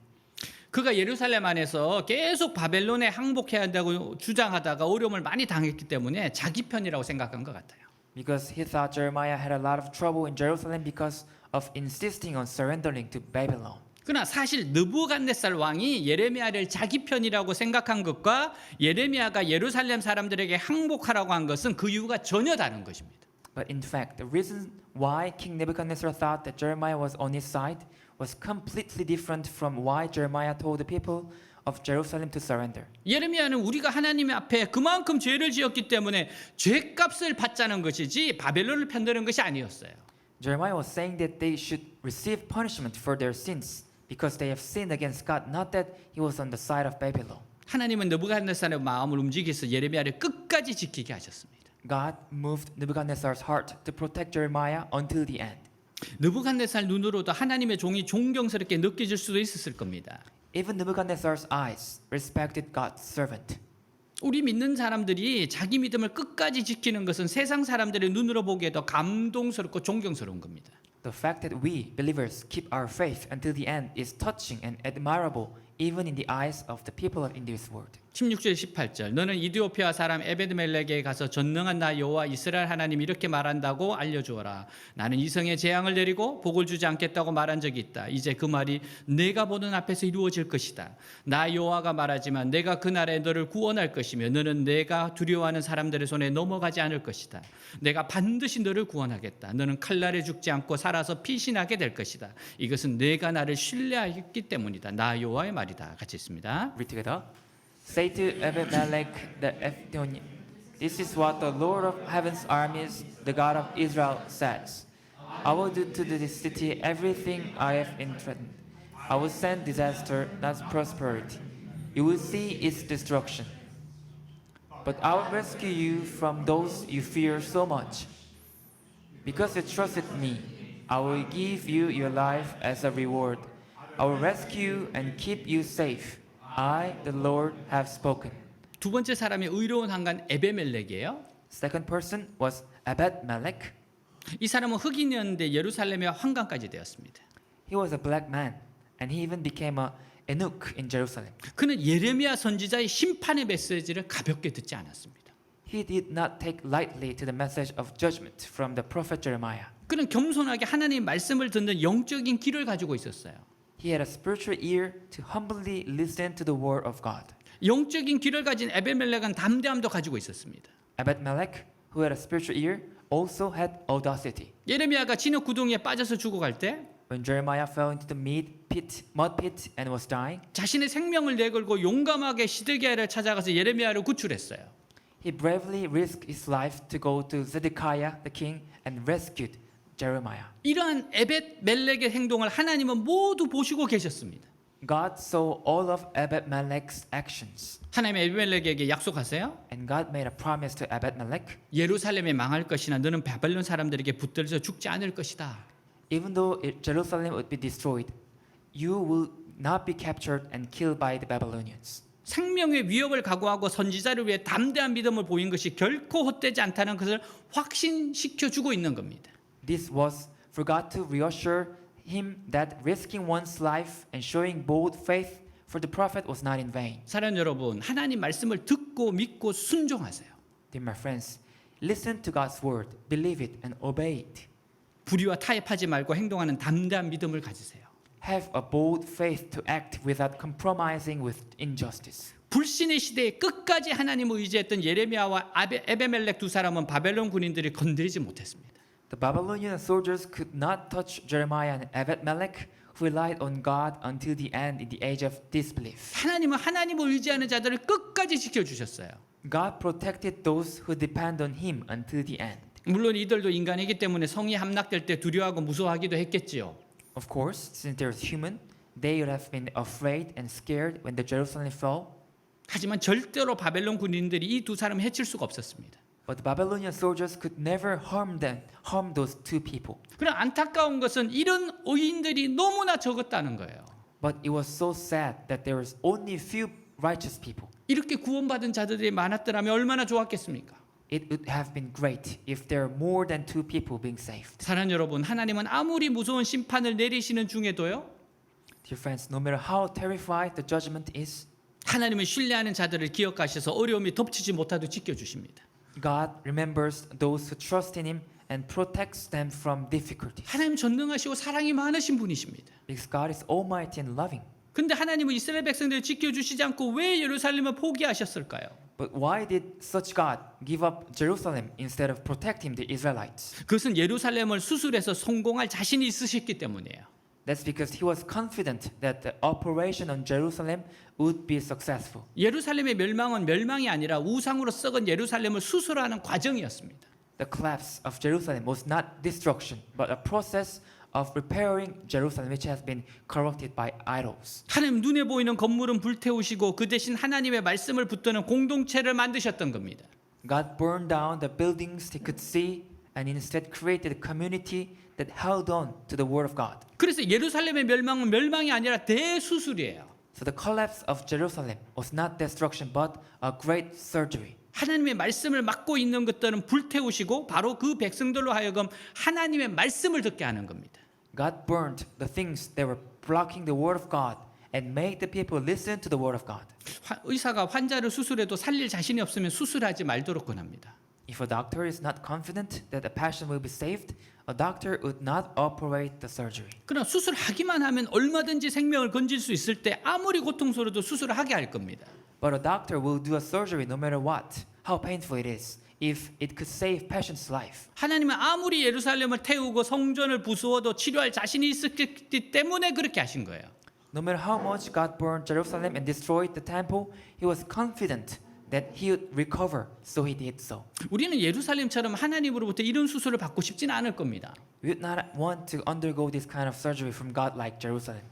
그가 예루살렘 안에서 계속 바벨론에 항복해야 한다고 주장하다가 어려움을 많이 당했기 때문에 자기 편이라고 생각한 것 같아요. Because he thought Jeremiah had a lot of trouble in Jerusalem because of insisting on surrendering to Babylon. 그러나 사실 느부갓네살 왕이 예레미야를 자기 편이라고 생각한 것과 예레미야가 예루살렘 사람들에게 항복하라고 한 것은 그 이유가 전혀 다른 것입니다. But in fact, the reason why King Nebuchadnezzar thought that Jeremiah was on his side was completely different from why Jeremiah told the people of Jerusalem to surrender. 예레미야는 우리가 하나님 앞에 그만큼 죄를 지었기 때문에 죄값을 받자는 것이지 바벨론을 편드는 것이 아니었어요. Jeremiah was saying that they should receive punishment for their sins because they have sinned against God, not that he was on the side of Babylon. 하나님은 느부갓네살의 마음을 움직여서 예레미야를 끝까지 지키게 하셨습니다. God moved Nebuchadnezzar's heart to protect Jeremiah until the end. 느부갓네살 눈으로도 하나님의 종이 존경스럽게 느껴질 수도 있었을 겁니다. Even Nebuchadnezzar's eyes respected God's servant. 우리 믿는 사람들이 자기 믿음을 끝까지 지키는 것은 세상 사람들의 눈으로 보기에도 감동스럽고 존경스러운 겁니다. The fact that we believers keep our faith until the end is touching and admirable even in the eyes of the people in this world. 16절 18절 너는 이디오피아 사람 에베드멜렉에게 가서 전능한 나 여호와 이스라엘 하나님이 이렇게 말한다고 알려주어라. 나는 이성에 재앙을 내리고 복을 주지 않겠다고 말한 적이 있다. 이제 그 말이 내가 보는 앞에서 이루어질 것이다. 나 여호와가 말하지만 내가 그날에 너를 구원할 것이며 너는 내가 두려워하는 사람들의 손에 넘어가지 않을 것이다. 내가 반드시 너를 구원하겠다. 너는 칼날에 죽지 않고 살아서 피신하게 될 것이다. 이것은 내가 나를 신뢰하였기 때문이다. 나 여호와의 말이다. 같이 있습니다. Read together. Say to Abimelech the Ethiopian, this is what the Lord of heaven's armies, the God of Israel, says. I will do to this city everything I have threatened. I will send disaster, not prosperity. You will see its destruction. But I will rescue you from those you fear so much. Because you trusted me, I will give you your life as a reward. I will rescue and keep you safe. I, the Lord, have spoken. 두 번째 사람이 의로운 한간 에베멜렉이에요. Second person was Abimelech. 이 사람은 흑인이었는데 예루살렘의 환관까지 되었습니다. He was a black man, and he even became a eunuch in Jerusalem. 그는 예레미야 선지자의 심판의 메시지를 가볍게 듣지 않았습니다. He did not take lightly to the message of judgment from the prophet Jeremiah. 그는 겸손하게 하나님의 말씀을 듣는 영적인 귀를 가지고 있었어요. He had a spiritual ear to humbly listen to the word of God. 영적인 귀를 가진 에베멜렉은 담대함도 가지고 있었습니다. Abimelech, who had a spiritual ear, also had audacity. 예레미야가 진흙 구덩이에 빠져서 죽어갈 때 When Jeremiah fell into the mud pit and was dying, 자신의 생명을 내걸고 용감하게 시드기야를 찾아가서 예레미야를 구출했어요. he bravely risked his life to go to Zedekiah the king and rescued Jeremiah. 이러한 에벳멜렉의 행동을 하나님은 모두 보시고 계셨습니다. God saw all of Abimelech's actions, 하나님 에베멜렉에게 약속하세요. and God made a promise to Abimelech. 예루살렘이 망할 것이나 너는 바벨론 사람들에게 붙들려서 죽지 않을 것이다. Even though Jerusalem would be destroyed, you will not be captured and killed by the Babylonians. 생명의 위협을 각오하고 선지자를 위해 담대한 믿음을 보인 것이 결코 헛되지 않다는 것을 확신시켜 주고 있는 겁니다. This was for God to reassure him that risking one's life and showing bold faith for the prophet was not in vain. 사랑하는 여러분, 하나님 말씀을 듣고 믿고 순종하세요. Dear my friends, listen to God's word, believe it, and obey it. 불의와 타협하지 말고 행동하는 담대한 믿음을 가지세요. Have a bold faith to act without compromising with injustice. 불신의 시대에 끝까지 하나님을 의지했던 예레미야와 에베멜렉 두 사람은 바벨론 군인들이 건드리지 못했습니다. The Babylonian soldiers could not touch Jeremiah and Abimelech, who relied on God until the end in the age of disbelief. 하나님은 하나님을 의지하는 자들을 끝까지 지켜주셨어요. God protected those who depend on Him until the end. 물론 이들도 인간이기 때문에 성이 함락될 때 두려워하고 무서워하기도 했겠지요. Of course, since they're human, they would have been afraid and scared when the Jerusalem fell. 하지만 절대로 바벨론 군인들이 이 두 사람을 해칠 수가 없었습니다. But the Babylonian soldiers could never harm those two people. 그러나 안타까운 것은 이런 의인들이 너무나 적었다는 거예요. But it was so sad that there was only few righteous people. 이렇게 구원받은 자들이 많았더라면 얼마나 좋았겠습니까? It would have been great if there were more than two people being saved. 사랑하는 여러분, 하나님은 아무리 무서운 심판을 내리시는 중에도요. Dear friends, no matter how terrified the judgment is, 하나님은 신뢰하는 자들을 기억하셔서 어려움이 덮치지 못하도록 지켜주십니다. God remembers those who trust in Him and protects them from difficulties. 하나님 전능하시고 사랑이 많으신 분이십니다. Because God is almighty and loving. 근데 하나님은 이스라엘 백성들을 지켜주시지 않고 왜 예루살렘을 포기하셨을까요? But why did such God give up Jerusalem instead of protecting the Israelites? 그것은 예루살렘을 수술해서 성공할 자신이 있으셨기 때문이에요. That's because he was confident that the operation on Jerusalem would be successful. 예루살렘의 멸망은 멸망이 아니라 우상으로 썩은 예루살렘을 수술하는 과정이었습니다. The collapse of Jerusalem was not destruction, but a process of repairing Jerusalem which has been corrupted by idols. 하나님 눈에 보이는 건물은 불태우시고 그 대신 하나님의 말씀을 붙드는 공동체를 만드셨던 겁니다. God burned down the buildings he could see and instead created a community that held on to the word of God. 그래서 예루살렘의 멸망은 멸망이 아니라 대수술이에요. So the collapse of Jerusalem was not destruction but a great surgery. 하나님의 말씀을 막고 있는 것들은 불태우시고 바로 그 백성들로 하여금 하나님의 말씀을 듣게 하는 겁니다. God burned the things that were blocking the word of God and made the people listen to the word of God. 의사가 환자를 수술해도 살릴 자신이 없으면 수술하지 말도록 권합니다. If a doctor is not confident that the patient will be saved, a doctor would not operate the surgery. 그러나 수술하기만 하면 얼마든지 생명을 건질 수 있을 때 아무리 고통스러워도 수술을 하게 할 겁니다. But a doctor will do a surgery no matter what, how painful it is, if it could save patient's life. 하나님은 아무리 예루살렘을 태우고 성전을 부수어도 치료할 자신이 있었기 때문에 그렇게 하신 거예요. No matter how much God burned Jerusalem and destroyed the temple, he was confident that he would recover, so he did so. 우리는 예루살렘처럼 하나님으로부터 이런 수술을 받고 싶지는 않을 겁니다. We would not want to undergo this kind of surgery from God like Jerusalem.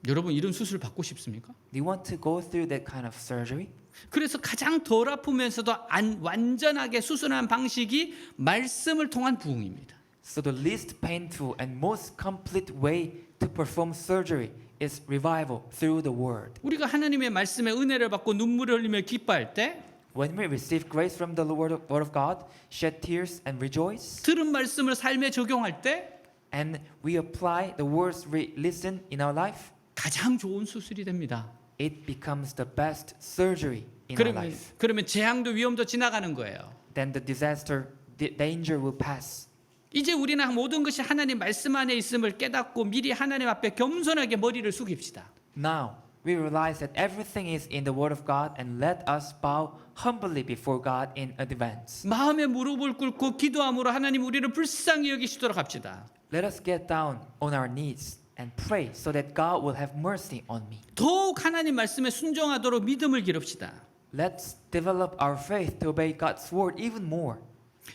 여러분 이런 수술 받고 싶습니까? Do you want to go through that kind of surgery? 그래서 가장 덜 아프면서도 완전하게 수술하는 방식이 말씀을 통한 부흥입니다. So the least painful and most complete way to perform surgery is revival through the word. 우리가 하나님의 말씀에 은혜를 받고 눈물을 흘리며 기뻐할 때 When we receive grace from the word of God, shed tears and rejoice, 들은 말씀을 삶에 적용할 때 and we apply the words we listen in our life, 가장 좋은 수술이 됩니다. it becomes the best surgery in our life. 그러면 재앙도 위험도 지나가는 거예요. Then the disaster, the danger will pass. 이제 우리는 모든 것이 하나님 말씀 안에 있음을 깨닫고 미리 하나님 앞에 겸손하게 머리를 숙입시다. Now we realize that everything is in the word of God, and let us bow humbly before God in advance. 마음에 무릎을 꿇고 기도함으로 하나님 우리를 불쌍히 여기시도록 합시다. Let us get down on our knees and pray so that God will have mercy on me. 더욱 하나님 말씀에 순종하도록 믿음을 기릅시다. Let's develop our faith to obey God's word even more.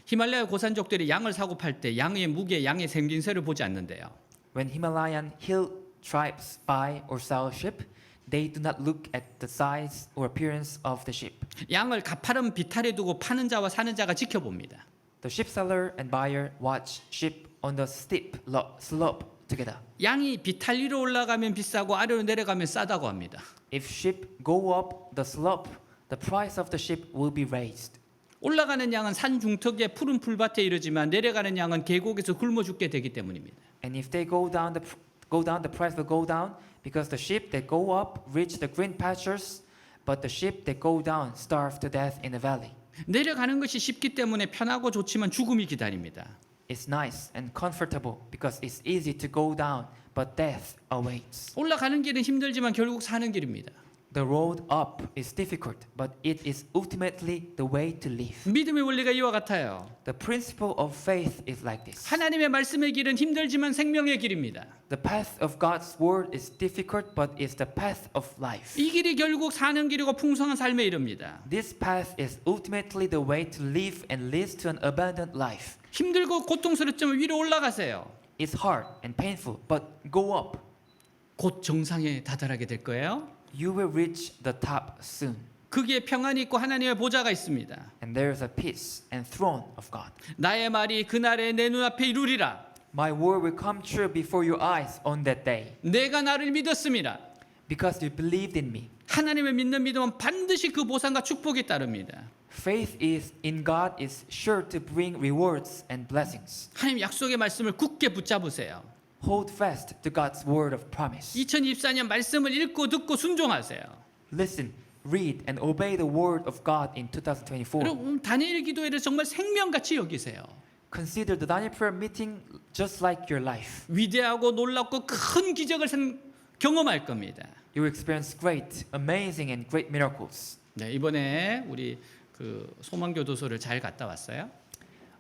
히말라야 고산족들이 양을 사고 팔 때 양의 무게, 양의 생김새를 보지 않는데요. When Himalayan hill tribes buy or sell sheep, they do not look at the size or appearance of the sheep. 양을 가파른 비탈에 두고 파는 자와 사는 자가 지켜봅니다. The sheep seller and buyer watch sheep on the steep slope together. 양이 비탈 위로 올라가면 비싸고 아래로 내려가면 싸다고 합니다. If sheep go up the slope, the price of the sheep will be raised. 올라가는 양은 산 중턱의 푸른 풀밭에 이르지만 내려가는 양은 계곡에서 굶어 죽게 되기 때문입니다. And if they go down, the price will go down because the sheep that go up reach the green pastures, but the sheep that go down starve to death in the valley. 내려가는 것이 쉽기 때문에 편하고 좋지만 죽음이 기다립니다. It's nice and comfortable because it's easy to go down, but death awaits. 올라가는 길은 힘들지만 결국 사는 길입니다. The road up is difficult, but it is ultimately the way to live. 믿음의 원리가 이와 같아요. The principle of faith is like this. 하나님의 말씀의 길은 힘들지만 생명의 길입니다. The path of God's word is difficult, but it's the path of life. 이 길이 결국 사는 길이고 풍성한 삶에 이릅니다. This path is ultimately the way to live and leads to an abundant life. 힘들고 고통스럽지만 위로 올라가세요. It's hard and painful, but go up. 곧 정상에 다다르게 될 거예요. You will reach the top soon. 거기에 평안이 있고 하나님의 보좌가 있습니다. And there is a peace and throne of God. 나의 말이 그날에 내 눈앞에 이루리라. My word will come true before your eyes on that day. 내가 나를 믿었습니다. Because you believed in me. 하나님을 믿는 믿음은 반드시 그 보상과 축복이 따릅니다. Faith is in God is sure to bring rewards and blessings. 하나님 약속의 말씀을 굳게 붙잡으세요. hold fast to God's word of promise. 2024년 말씀을 읽고 듣고 순종하세요. Listen, read, and obey the word of God in 2024. 여러분 다니엘 기도회를 정말 생명같이 여기세요. Consider the Daniel prayer meeting just like your life. 위대하고 놀랍고 큰 기적을 경험할 겁니다. You will experience great, amazing, and great miracles. 네, 이번에 우리 그 소망교도소를 잘 갔다 왔어요.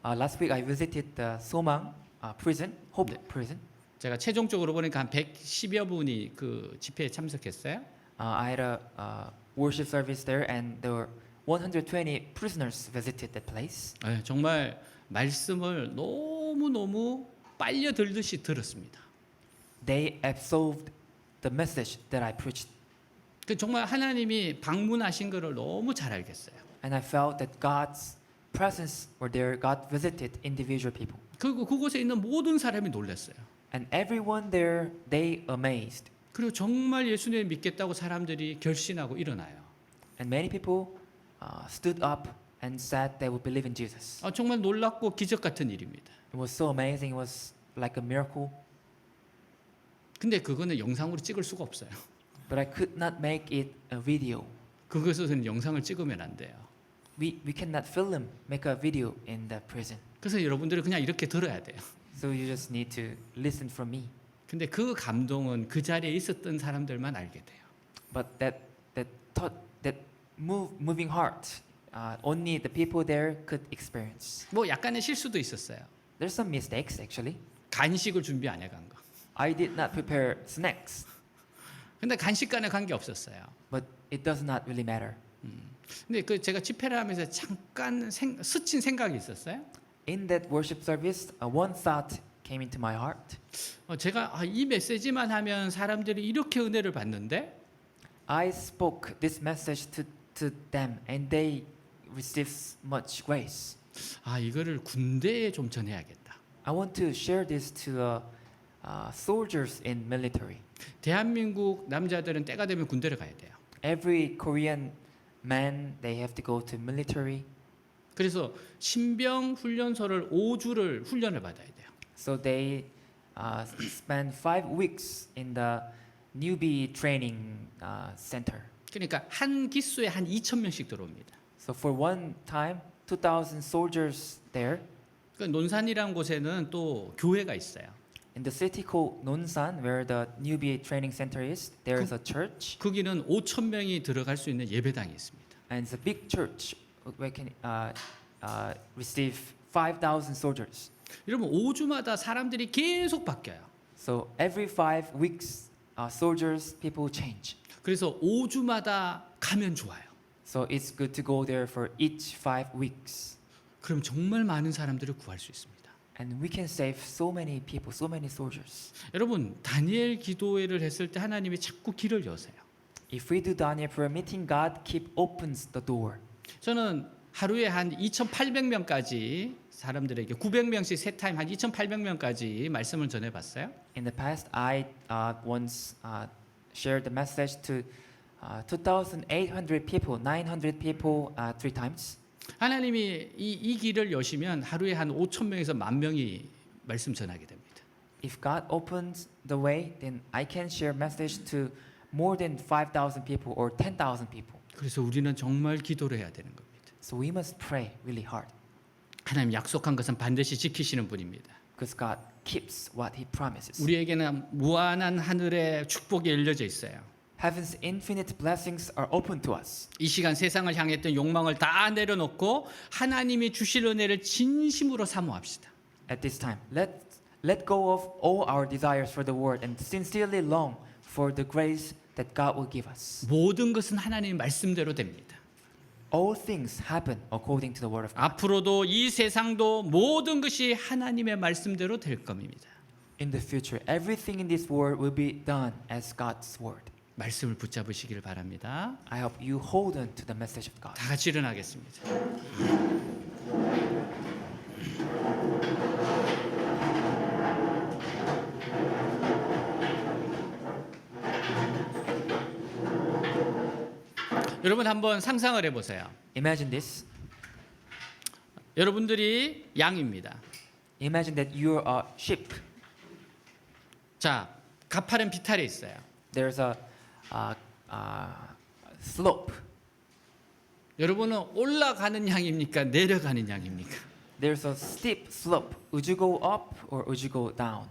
Last week I visited the Somang prison, Hope prison. 제가 최종적으로 보니까 한 110여 분이 그 집회에 참석했어요. I had a worship service there, and there were 120 prisoners visited that place. 네, 정말 말씀을 너무 빨려 들듯이 들었습니다. They absorbed the message that I preached, 그 정말 하나님이 방문하신 것을 너무 잘 알겠어요. and I felt that God's presence were there. God visited individual people, 그리고 그곳에 있는 모든 사람이 놀랐어요. and everyone there, they amazed. 그리고 정말 예수님을 믿겠다고 사람들이 결심하고 일어나요. And many people stood up and said they would believe in Jesus. 정말 놀랍고 기적 같은 일입니다. It was so amazing. It was like a miracle. 근데 그거는 영상으로 찍을 수가 없어요. But I could not make it a video. 그것은 영상을 찍으면 안 돼요. We cannot make a video in the prison. 그래서 여러분들이 그냥 이렇게 들어야 돼요. So you just need to listen from me. 근데 그 감동은 그 자리에 있었던 사람들만 알게 돼요. But that moving heart, only the people there could experience. 뭐 약간의 실수도 있었어요. There's some mistakes actually. 간식을 준비 안 해간 거. I did not prepare snacks, 근데 간식과는 관계 없었어요. but it does not really matter. 근데 그 제가 집회를 하면서 잠깐 스친 생각이 있었어요. In that worship service, one thought came into my heart. 제가 이 메시지만 하면 사람들이 이렇게 은혜를 받는데 I spoke this message to them, and they received much grace. 이거를 군대에 좀 전해야겠다. I want to share this to soldiers in military. 대한민국 남자들은 때가 되면 군대를 가야 돼요. Every Korean man, they have to go to military. 그래서 신병 훈련소를 5주를 훈련을 받아야 돼요. So they spend 5 weeks in the newbie training center. 그러니까 한 기수에 한 2,000명씩 들어옵니다. So for one time, 2,000 soldiers there. 그 논산이라는 곳에는 또 교회가 있어요. In the city called Nonsan, where the newbie training center is, there is a church, 거기는 5,000명이 들어갈 수 있는 예배당이 있습니다. and it's a big church where can receive 5,000 soldiers. 여러분 5주마다 사람들이 계속 바뀌어요. So every 5 weeks, soldiers people change. 그래서 5주마다 가면 좋아요. So it's good to go there for each 5 weeks, 그럼 정말 많은 사람들을 구할 수 있습니다. and we can save so many people, so many soldiers. 여러분 다니엘 기도회를 했을 때 하나님이 자꾸 길을 여세요. If we do Daniel prayer meeting, God keep opens the door. 저는 하루에 한 2,800명까지 사람들에게 900명씩 세 타임 한 2,800명까지 말씀을 전해봤어요. In the past, I once shared the message to 2,800 people, 900 people 3 times. 하나님이 이 길을 여시면 하루에 한 5,000명에서 10,000명이 말씀 전하게 됩니다. If God opens the way, then I can share message to more than 5,000 people or 10,000 people. 그래서 우리는 정말 기도를 해야 되는 겁니다. So we must pray really hard, 하나님 약속한 것은 반드시 지키시는 분입니다. because God keeps what He promises. 우리에게는 무한한 하늘의 축복이 열려져 있어요. Heaven's infinite blessings are open to us. 이 시간 세상을 향했던 욕망을 다 내려놓고 하나님이 주실 은혜를 진심으로 사모합시다. At this time, let go of all our desires for the world and sincerely long for the grace that God will give us. 모든 것은 하나님의 말씀대로 됩니다. All things happen according to the word of God. 앞으로도 이 세상도 모든 것이 하나님의 말씀대로 될 겁니다. In the future, everything in this world will be done as God's word. 말씀을 붙잡으시길 바랍니다. I hope you hold on to the message of God. 다 같이 일어나겠습니다. 여러분 한번 상상을 해보세요. Imagine this. 여러분들이 양입니다. Imagine that you are a sheep. 자, 가파른 비탈이 있어요. There's a slope. 여러분은 올라가는 양입니까? 내려가는 양입니까? There's a steep slope. Would you go up or would you go down?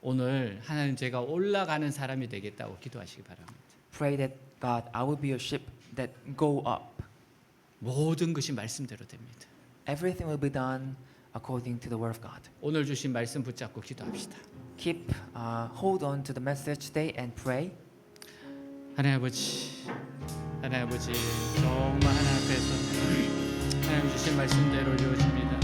오늘 하나님 제가 올라가는 사람이 되겠다고 기도하시기 바랍니다. Pray that God, I will be a ship that go up. 모든 것이 말씀대로 됩니다. Everything will be done according to the word of God. 오늘 주신 말씀 붙잡고 기도합시다. Keep hold on to the message today and pray. 하나님 아버지, 하나님 아버지, 정말 하나님 앞에서 하나님 주신 말씀대로 이루어집니다.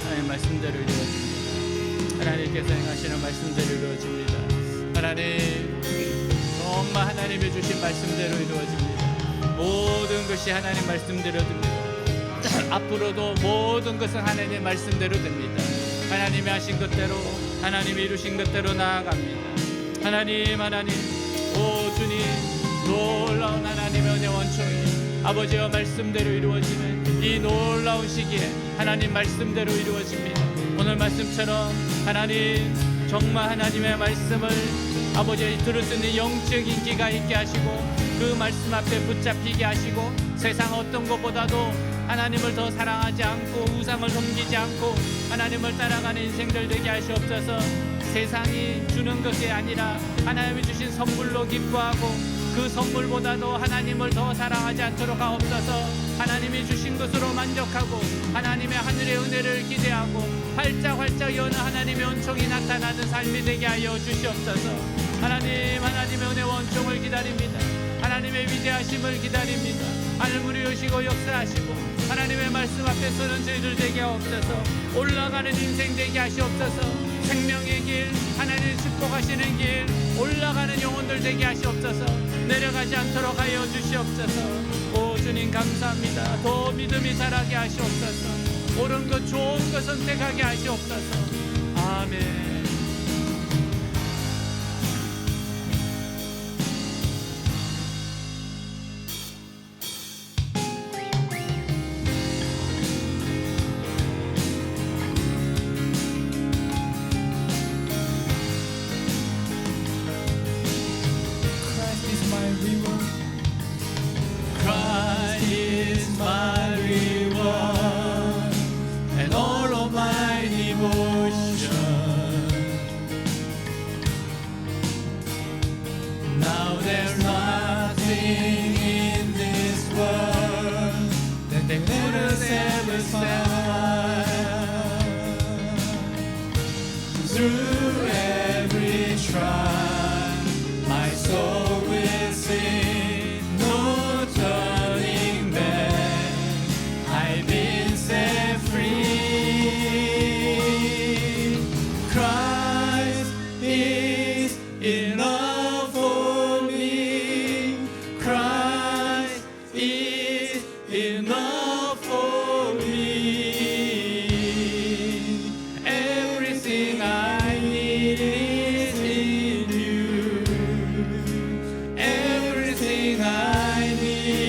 하나님 말씀대로 이루어집니다. 하나님께서 행하시는 말씀대로 이루어집니다. 하나님, 정말 하나님이 주신 말씀대로 이루어집니다. 모든 것이 하나님 말씀대로 됩니다. 앞으로도 모든 것은 하나님의 말씀대로 됩니다. 하나님이 하신 것대로, 하나님이 이루신 것대로 나아갑니다. 하나님, 하나님, 오 주님, 놀라운 하나님의 은혜 원총이 아버지의 말씀대로 이루어지는 이 놀라운 시기에 하나님 말씀대로 이루어집니다. 오늘 말씀처럼 하나님, 정말 하나님의 말씀을 아버지 들을 수 있는 영적 인기가 있게 하시고 그 말씀 앞에 붙잡히게 하시고 세상 어떤 것보다도 하나님을 더 사랑하지 않고 우상을 섬기지 않고 하나님을 따라가는 인생들 되게 하시옵소서. 세상이 주는 것이 아니라 하나님이 주신 선물로 기뻐하고 그 선물보다도 하나님을 더 사랑하지 않도록 하옵소서. 하나님이 주신 것으로 만족하고 하나님의 하늘의 은혜를 기대하고 활짝활짝 여는 하나님의 은총이 나타나는 삶이 되게 하여 주시옵소서. 하나님, 하나님의 은혜 원총을 기다립니다. 하나님의 위대하심을 기다립니다. 하늘물이 오시고 역사하시고 하나님의 말씀 앞에 서는 저희들 되게 하옵소서. 올라가는 인생 되게 하시옵소서. 생명의 길, 하나님 축복하시는 길, 올라가는 영혼들 되게 하시옵소서. 내려가지 않도록 하여 주시옵소서. 오 주님 감사합니다. 더 믿음이 자라게 하시옵소서. 옳은 것 좋은 것 선택하게 하시옵소서. 아멘. Through every trial, my soul will sing, no turning back. I've been set free. Christ is enough for me. Christ is enough for me. Everything I need is in you. Everything I need.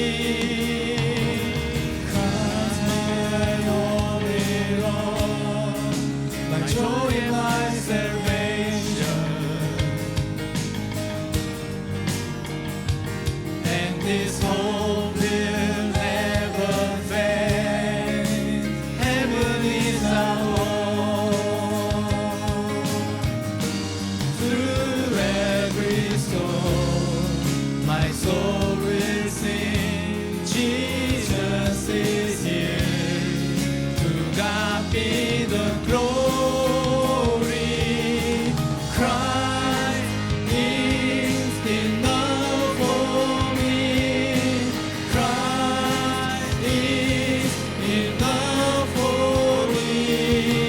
'Cause my all in all, my joy and my salvation, and this hope will never fade. Heaven is our home. Through every storm, my soul will sing. Jesus is here. To God be the glory. Christ is enough for me. Christ is enough for me.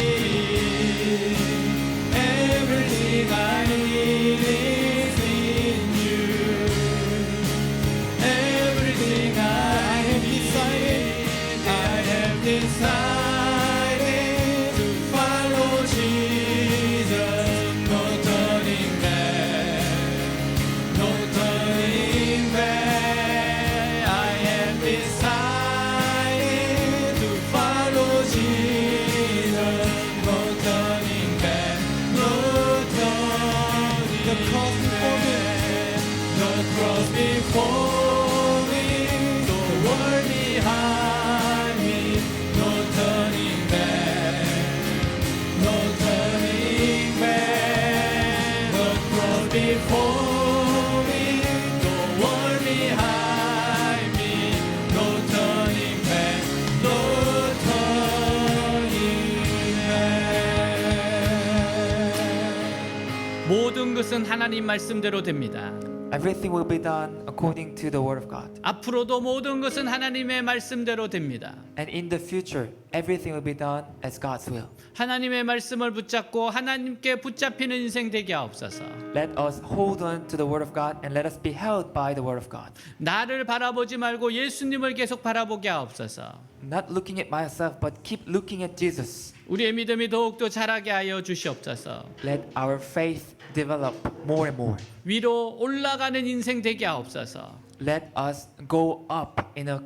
것은 하나님 말씀대로 됩니다. Everything will be done according to the word of God. 앞으로도 모든 것은 하나님의 말씀대로 됩니다. And in the future, everything will be done as God's will. 하나님의 말씀을 붙잡고 하나님께 붙잡히는 인생 되게 하옵소서. Let us hold on to the word of God and let us be held by the word of God. 나를 바라보지 말고 예수님을 계속 바라보게 하옵소서. Not looking at myself, but keep looking at Jesus. 우리의 믿음이 더욱더 자라게 하여 주시옵소서. Let our faith develop more and more. 위로 올라가는 인생 되게 하옵소서. Let us go up in a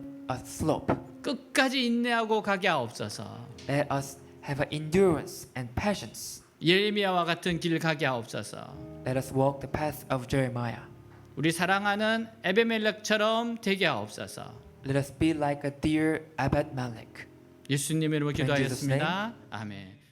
slope. 끝까지 인내하고 가게 하옵소서. Let us have an endurance and patience. 예레미야와 같은 길 가게 하옵소서. Let us walk the path of Jeremiah. 우리 사랑하는 에베멜렉처럼 되게 하옵소서. Let us be like a dear Abed Melech. 예수님의 이름으로 In Jesus' 기도하였습니다. 아멘.